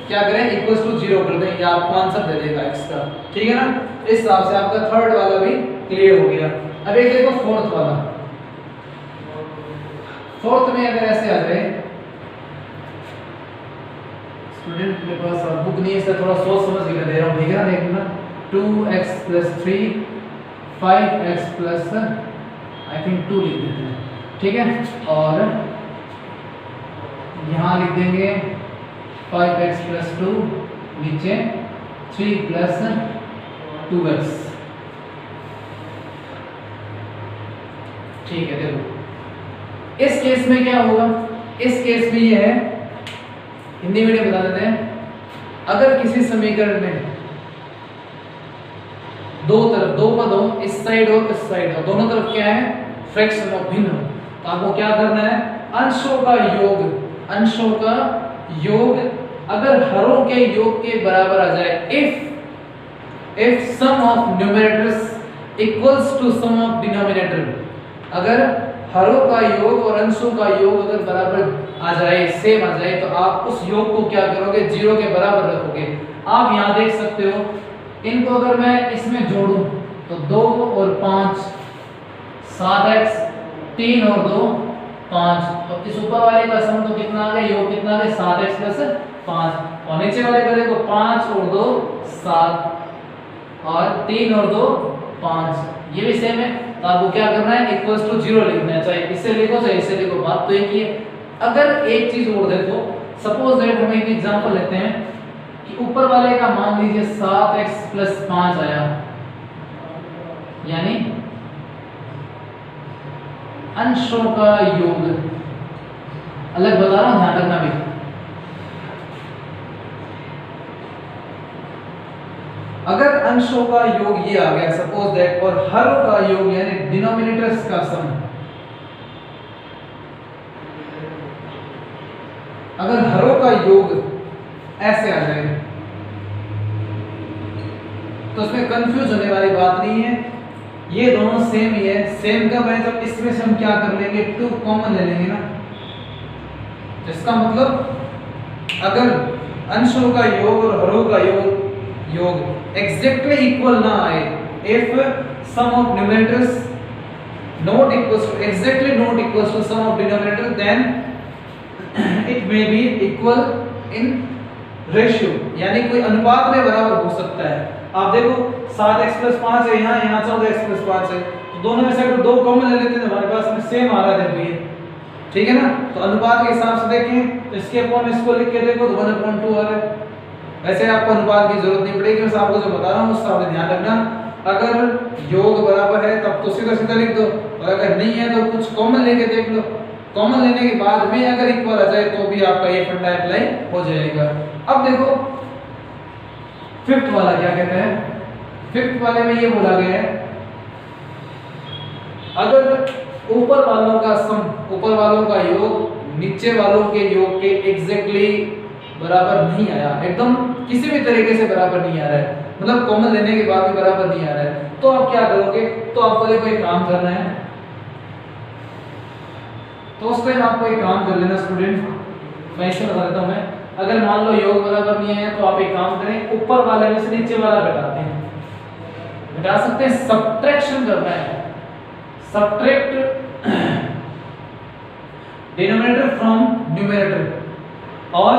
क्या करें? इक्वल्स टू 0 कर दें, या आपको आंसर दे देगा x का, ठीक है ना। इस हिसाब से आपका थर्ड वाला भी क्लियर हो गया। अब एक देखो फोर्थ वाला। फोर्थ में अगर ऐसे आ जाए, स्टूडेंट मेरे पास बुक नहीं है, इससे थोड़ा सोच समझ के दे रहा हूं, ठीक है ना। देखना 2x + 3 5x plus I think 2 लिख देते हैं, ठीक है, और यहाँ लिख देंगे 5x प्लस 2, नीचे 3 प्लस 2x, ठीक है। देखो इस केस में क्या होगा, इस केस में ये है, हिंदी मीडियम बता देते हैं, अगर किसी समीकरण में दो तरफ दो पद हो, इस साइड और इस साइड हो, दोनों तरफ क्या है, फ्रैक्शन ऑफ भिन्न हो, तो आपको क्या करना है, अंशों का योग, अंशों का योग अगर हरों के योग के बराबर आ जाए, if sum of numerators equals to sum of denominator, अगर हरों का योग और अंशों का योग अगर बराबर आ जाए, सेम आ जाए, तो आप उस योग को क्या करोगे, 0 के बराबर रखोगे। आप यहाँ देख सकते हो, इनको अगर मैं इसमें जोड़ूं तो 2 और 5 7x, 3 और 2 5, तो इस ऊपर वाले का सम तो कितना आ गया, योग कितना आ गया, 7x प्लस 5, और नीचे वाले का देखो 5 और 2 7, और 3 और 2 5, ये भी सेम है, तो आपको क्या करना है, इक्वल्स टू 0 लिखना है, चाहे इससे लिखो चाहे इससे लिखो, बात तो एक ही है। अगर एक चीज और देखो, सपोज दैट हम एक एग्जांपल लेते हैं कि ऊपर वाले का मान लीजिए 7x प्लस 5 आया, यानी अंशों का योग, अलग बता रहा हूं, ध्यान रखना भी, अगर अंशों का योग ये आ गया सपोज दैट, और हरों का योग यानी डिनोमिनेटर्स का सम, अगर हरों का योग ऐसे आ जाए तो उसमें कंफ्यूज होने वाली बात नहीं है, ये दोनों सेम ही है। सेम कब है, जब इसमें से हम क्या कर लेंगे, 2 कॉमन ले लेंगे ना, इसका मतलब अगर अंशों का योग और हरों का योग एग्जैक्टली इक्वल ना आए, if sum of numerators not equals to exactly not equals to sum of denominator, then it may be equal in ratio, यानी कोई अनुपात में बराबर हो सकता है। आप देखो 7x प्लस 5 है, यहाँ 14x प्लस 5 है, तो दोनों में से अगर 2 कॉमन ले लेते हैं हमारे पास में सेम आ रहा है, देखो ये, ठीक है ना, तो अनुपात के हिसाब से देखें तो इसके अपॉन इसको लिख के देखो तो 1/2 आ रहा है। वैसे आपको अनुपात की जरूरत नहीं पड़ेगी, बस आपको जो बता रहा हूँ उसका आपने ध्यान रखना, अगर योग बराबर है तब तो सीधा सीधा लिख दो, और अगर नहीं है तो कुछ कॉमन लेके देख लो, कॉमन लेने के बाद में अगर इक्वल आ जाए तो भी आपका ये फंडा अप्लाई हो जाएगा। अब देखो फिफ्थ वाला क्या कहते हैं, फिफ्थ वाले में ये बोला गया है, अगर ऊपर वालों का सम, ऊपर वालों का योग नीचे वालों के योग के एग्जैक्टली बराबर नहीं आया, एकदम किसी भी तरीके से बराबर नहीं आ रहा है, मतलब कॉमन लेने के बाद भी बराबर नहीं आ रहा है, तो आप क्या करोगे, तो आपको देखो एक काम करना है, तो उस टाइम आपको एक काम कर लेना स्टूडेंट, मैं इसे बता देता हूं मैं, अगर मान लो योग बराबर नहीं है तो आप एक काम करें, ऊपर वाले में से नीचे वाला घटाते हैं, घटा सकते हैं, सब्ट्रैक्शन करना है, सब्ट्रैक्ट डिनोमिनेटर फ्रॉम न्यूमरेटर और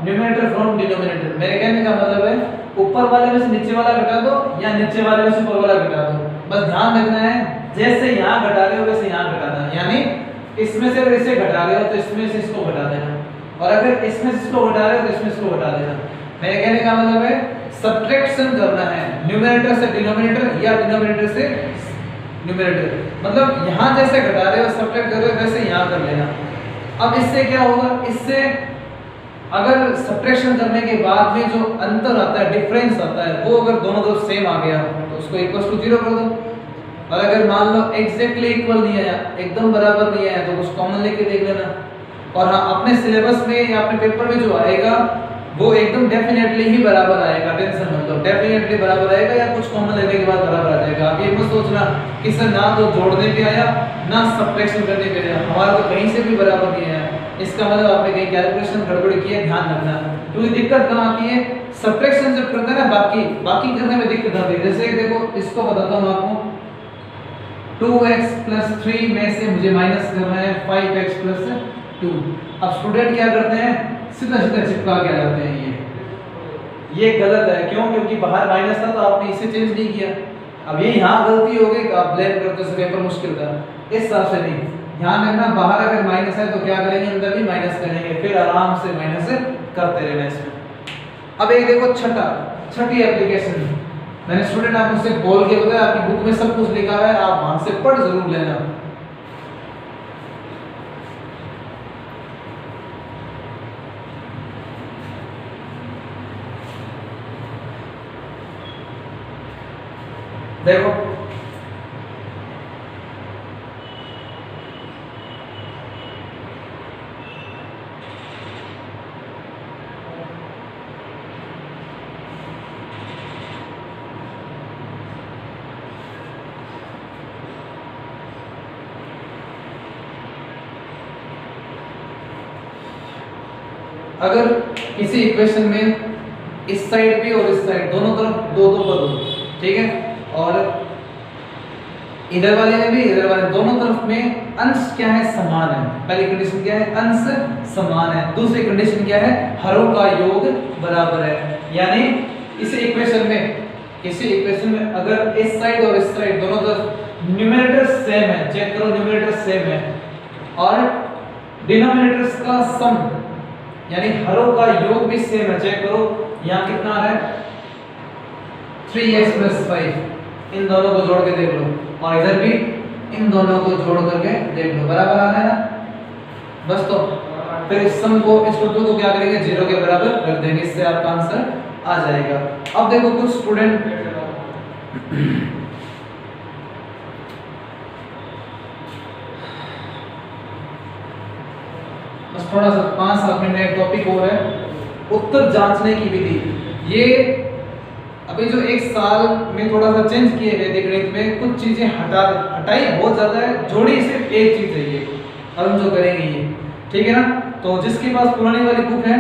न्यूमरेटर फ्रॉम डिनोमिनेटर। मेरे कहने का मतलब है ऊपर वाले में से नीचे वाला घटा दो या नीचे वाले में से ऊपर वाला घटा दो, बस ध्यान रखना है जैसे यहाँ घटा रहे हो वैसे यहाँ घटाना, यानी इसमें से अगर इसे घटा रहे हो तो इसमें से इसको घटा देना, और अगर इसमें से इसको घटा रहे हो तो इसमें इसको घटा देना। मेरे कहने का मतलब है सब्ट्रैक्शन करना है, न्यूमरेटर से डिनोमिनेटर या डिनोमिनेटर से न्यूमरेटर, मतलब यहाँ जैसे घटा रहे हो सब्ट्रैक्ट कर रहे हो वैसे यहाँ कर लेना। अब इससे क्या होगा, इससे अगर सब्ट्रैक्शन करने के बाद में जो अंतर आता है, डिफरेंस आता है, वो अगर दोनों तरफ सेम आ गया तो उसको इक्वल टू 0 कर दो, और अगर मान लो एग्जैक्टली इक्वल नहीं आया, एकदम बराबर नहीं आया, तो कुछ कॉमन लेके देख लेना। और हाँ, अपने सिलेबस में या अपने पेपर में जो आएगा वो एकदम डेफिनेटली ही बराबर आएगा, टेंशन मत लो, डेफिनेटली बराबर आएगा या कुछ कॉमन लेने के बाद बराबर आ जाएगा। आप ये मत सोचना कि सर ना तो जोड़ने पे आया ना सब्ट्रैक्शन करने पे आया, हमारा तो कहीं से भी बराबर नहीं आया, इसका मतलब आपने कहीं कैलकुलेशन गड़बड़ की है, ध्यान रखना। क्योंकि दिक्कत कहाँ आती है, सब्ट्रैक्शन जब करते हैं ना बाकी करने में दिक्कत आती है। जैसे देखो इसको बताता हूँ आपको, 2x प्लस 3 में से मुझे माइनस करना है 5x प्लस 2। अब स्टूडेंट क्या करते हैं, सीधा सीधा चिपका के आ जाते हैं, ये गलत है। क्यों? क्योंकि बाहर माइनस था तो आपने इसे चेंज नहीं किया। अब ये यहाँ गलती हो गई तो आप ब्लेम करते हो पेपर मुश्किल था, इस हिसाब से नहीं। ध्यान रखना बाहर अगर माइनस है तो क्या करेंगे, अंदर भी माइनस करेंगे, फिर आराम से माइनस करते रहना इसमें। अब एक देखो छठी एप्लीकेशन, मैंने स्टूडेंट आप मुझसे बोल के बताया, आपकी बुक में सब कुछ लिखा हुआ है, आप वहां से पढ़ जरूर लेना। देखो अगर किसी इक्वेशन में इस साइड भी और इस साइड दोनों तरफ दो दो पद हो, ठीक है, और इधर वाले में भी इधर वाले दोनों तरफ में अंश क्या है, समान है। पहली कंडीशन क्या है, अंश समान है। दूसरी कंडीशन क्या है, हरों का योग बराबर है। यानी इस इक्वेशन में, किसी इक्वेशन में अगर इस साइड और इस साइड दोनों तरफ न्यूमरेटर सेम है, चेक करो न्यूमरेटर सेम है, और डिनोमिनेटर्स का सम यानी हरों का योग भी सेम है, चेक करो यहाँ कितना आ रहा है 3x + 5, इन दोनों को जोड़ के देख लो, और इधर भी इन दोनों को जोड़ करके देख लो, बराबर आ रहा है ना। बस तो फिर इस सम को, इस टोटल को क्या करेंगे, 0 के बराबर कर देंगे, इससे आपका आंसर आ जाएगा। अब देखो कुछ स्टूडेंट बस थोड़ा सा 5-7 मिनट एक टॉपिक और है, उत्तर जांचने की विधि। ये अभी जो एक साल में थोड़ा सा चेंज किए वैदिक गणित में, कुछ चीजें हटाई बहुत ज्यादा है, जोड़ी सिर्फ एक चीज है ये, और हम जो करेंगे ये, ठीक है ना। तो जिसके पास पुरानी वाली बुक है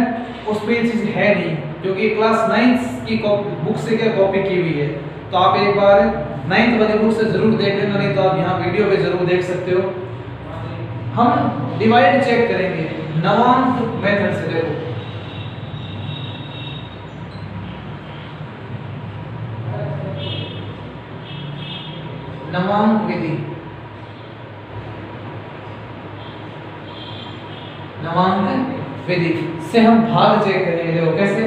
उस पे ये चीज है नहीं, क्योंकि क्लास 9 की बुक से क्या कॉपी की हुई है। तो आप एक बार 9th वाली बुक से जरूर देख लेना, नहीं तो आप यहाँ वीडियो पे जरूर देख सकते हो। हम डिवाइड चेक करेंगे नवांक मेथड से। देखो नवांक विधि, नवांक विधि से हम भाग चेक करेंगे। देखो कैसे,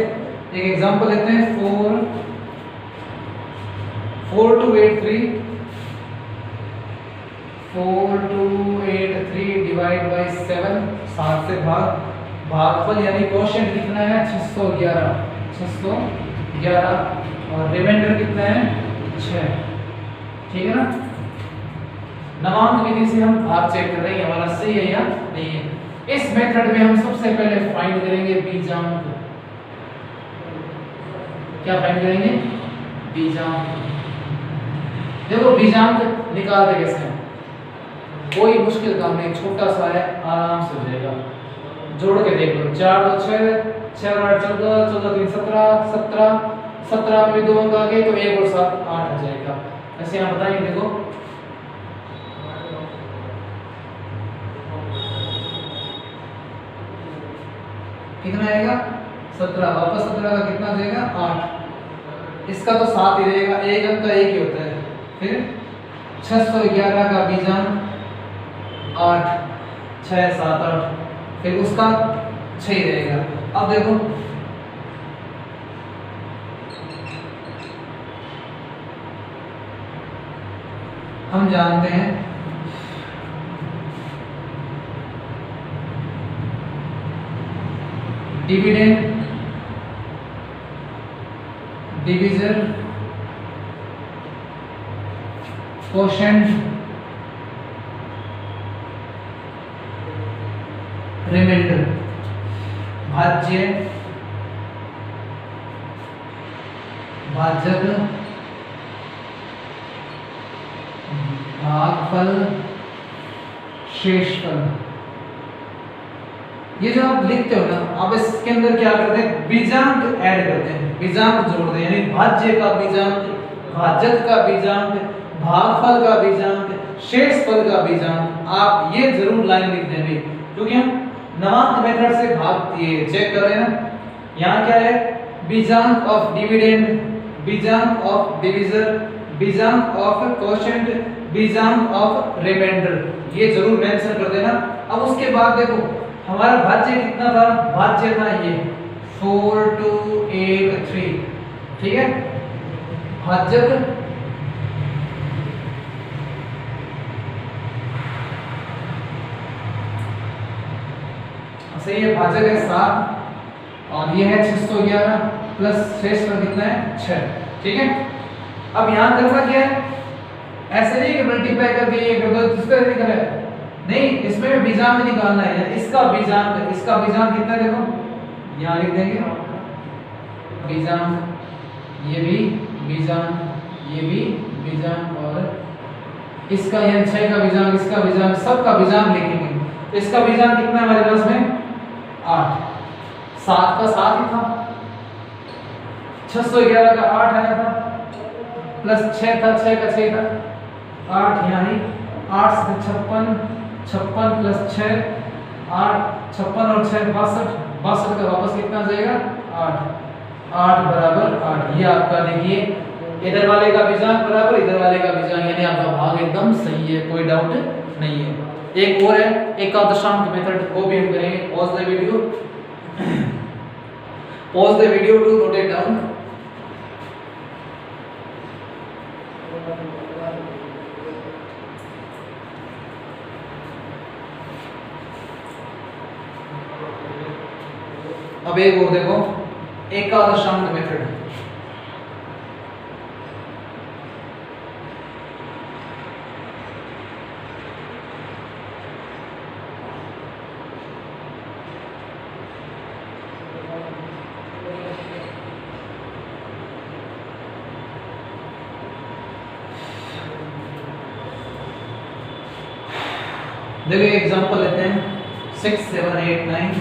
एक एग्जांपल लेते हैं, 4 to 8 3 डिवाइड बाय 7, 7 से भागफल यानी क्वोशिएंट कितना है 611 और रिमाइंडर कितना है 6, ठीक है ना। नवांक विधि से हम भाग चेक कर रहे हैं, हमारा सही है या नहीं है। इस मेथड में हम सबसे पहले फाइंड करेंगे बीजांक। क्या फाइंड करेंगे, बीजांक। देखो बीजांक निकालते कैसे हैं, कोई मुश्किल काम नहीं, छोटा सा है, आराम से हो जाएगा। जोड़ के देख लो, 4 2 6, 6 और 8 14, 14 3 17, 17 में 2 अंक आ गए तो 1 और 7 8 आ जाएगा। ऐसे यहाँ बताएंगे, देखो कितना आएगा 17, वापस 17 का कितना जाएगा 8, इसका तो 7 ही रहेगा, एक अंक का एक ही होता है। फिर 611 का बीजांक 8, 6 7 8, फिर उसका 6 ही रहेगा। अब देखो हम जानते हैं डिविडेंड, डिविजन, क्वोशिएंट, रिमाइंडर, भाज्य, भाजक, भागफल, शेषफल। ये जो आप लिखते हो ना, आप इसके अंदर क्या करते हैं, बीजांक ऐड करते हैं, बीजांक जोड़ते हैं, यानी भाज्य का बीजांक, भाजक का बीजांक, भागफल का बीजांक, शेषफल का बीजांक। आप ये जरूर लाइन लिख देंगे, क्योंकि हम नवांक मेथड से भाग ये चेक कर रहे हैं ना। यहाँ क्या है, बीजांक ऑफ डिविडेंड, बीजांक ऑफ डिविजर, बीजांक ऑफ कोशेंट, बीजांक ऑफ रिमाइंडर, ये जरूर मेंशन कर देना। अब उसके बाद देखो हमारा भाज्य कितना था, भाज्य था ये 4283, ठीक है। भाजक सही है, भाजक है 7 और ये है 611 प्लस शेष का कितना है 6, ठीक है। अब यहां करना क्या है, ऐसे नहीं कि मल्टीप्लाई करके ये कर दो, इसका नहीं करना है, नहीं, इसमें भी बीजांक निकालना है। इसका बीजांक कितना है देखो यहां लिख देंगे बीजांक, ये भी बीजांक, ये भी बीजांक और इसका यानी 6 का बीजांक, इसका बीजांक, सबका बीजांक लिखेंगे। इसका बीजांक कितना है हमारे पास में 8, 7 का 7 ही था, 611 का 8 आया था प्लस 6 था, 6 का 6 था 8, यहाँ ही 8 से 56, 56 प्लस 6 8, 56 और 6 62, 62 का वापस कितना आ जाएगा 8, 8 बराबर 8। ये आपका देखिए इधर वाले का बीजांक बराबर इधर वाले का बीजांक, यानी आपका भाग एकदम सही है, कोई डाउट नहीं है। एक और है एकादशांक मेथड, वो भी हम करेंगे। Pause the video, pause the video to note it down. अब एक और देखो एकादशांक मेथड, देखो एग्जांपल लेते हैं 6 7 8 9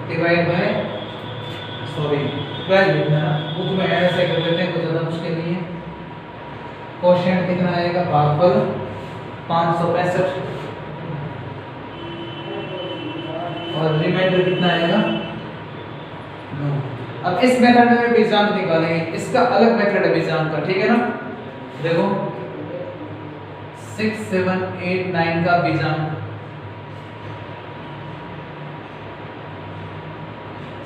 डिवाइड बाय 12 लिखना है, बुक में ऐसे कर लेते हैं, कुछ ज़्यादा मुश्किल नहीं है। कोशेंट कितना आएगा, भागफल 565 और रिमाइंडर कितना आएगा 9। अब इस मेथड में बीजांक निकालेंगे, इसका अलग मेथड है बीजांक का, ठीक है ना। देखो 6 7 8 9 का बीजांक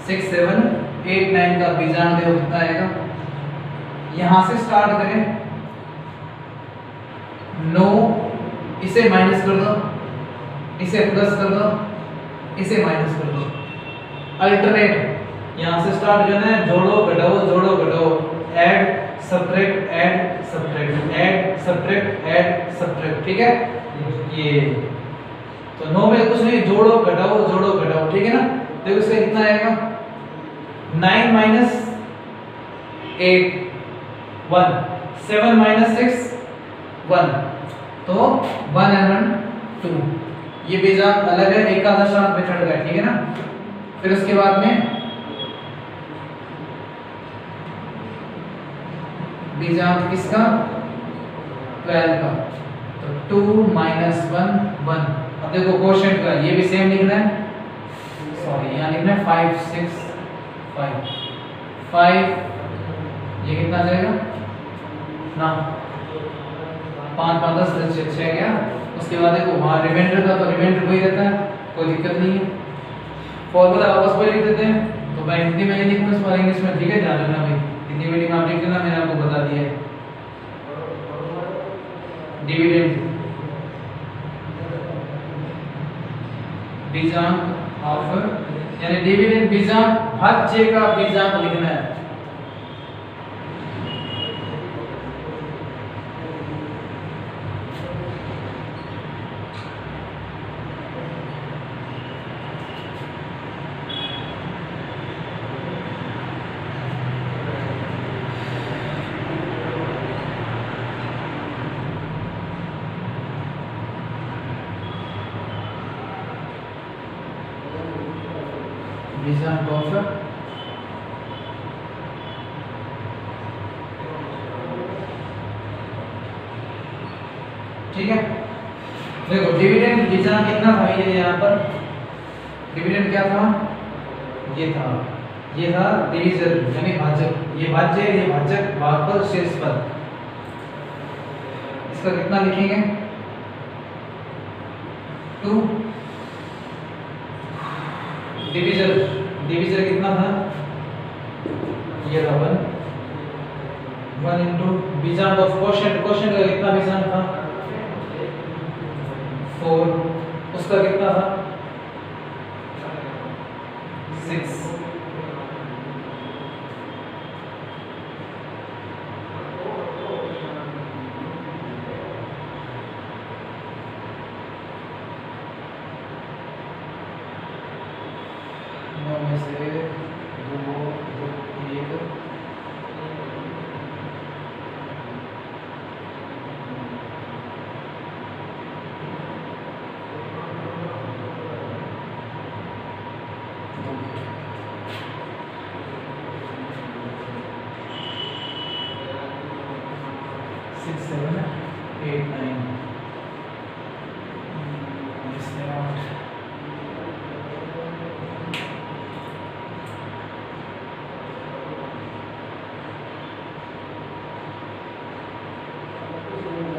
6 7 8 9 का बीजांक देखो कितना आएगा, यहां से स्टार्ट करें 9, इसे माइनस कर दो, इसे प्लस कर दो, इसे माइनस कर दो, अल्टरनेट यहां से स्टार्ट करना है, जोड़ो घटाओ, जोड़ो घटाओ, add subtract, add subtract, add subtract, add subtract, ठीक है। ये तो 9 में कुछ नहीं, जोड़ो घटाओ, जोड़ो घटाओ, ठीक है ना। देखो इसका कितना आएगा 9 माइनस 8 1, 7 माइनस 6 1, तो 1 and 2। ये बीजांक अलग है, एकादशांक मेथड का, ठीक है ना। फिर उसके बाद में बीजांक किसका 12 का, तो 2 माइनस 1 1। अब देखो कोशेंट का ये भी सेम लिखना है, सॉरी यहाँ लिखना है 5 6 5 5, ये कितना आ जाएगा ना 5 5 10 6 गया। उसके बाद देखो वहाँ रिमाइंडर का, तो रिमाइंडर वही रहता है, कोई दिक्कत नहीं है। फॉर्मूला वापस वही लिख देते हैं, तो मैं हिंदी में ये लिखूँ इस बार इंग्लिश में, ठीक है, ध्यान रखना भाई, हिंदी मीडियम आप लिख देना, मैंने आपको बता दिया है। डिविडेंड बीजांक ऑफ, यानी डिविडेंड बीजांक भाज्य का बीजांक लिखना है। बीजांक ऑफ, ठीक है। देखो डिविडेंड बीजांक कितना था, ये यहाँ पर डिविडेंड क्या था, ये था डिवीजन यानी भाजक, ये भाज्य है, ये भाजक, भागफल, शेषफल। इसका कितना लिखेंगे 2। डिविजन, डिविजन कितना था, ये था 1 इंटू बीजांड ऑफ क्वोशिएंट, क्वोशिएंट का कितना बीजांड था 4, उसका कितना था 6। में से 2 1 6 7 8 9 इसमें 8 9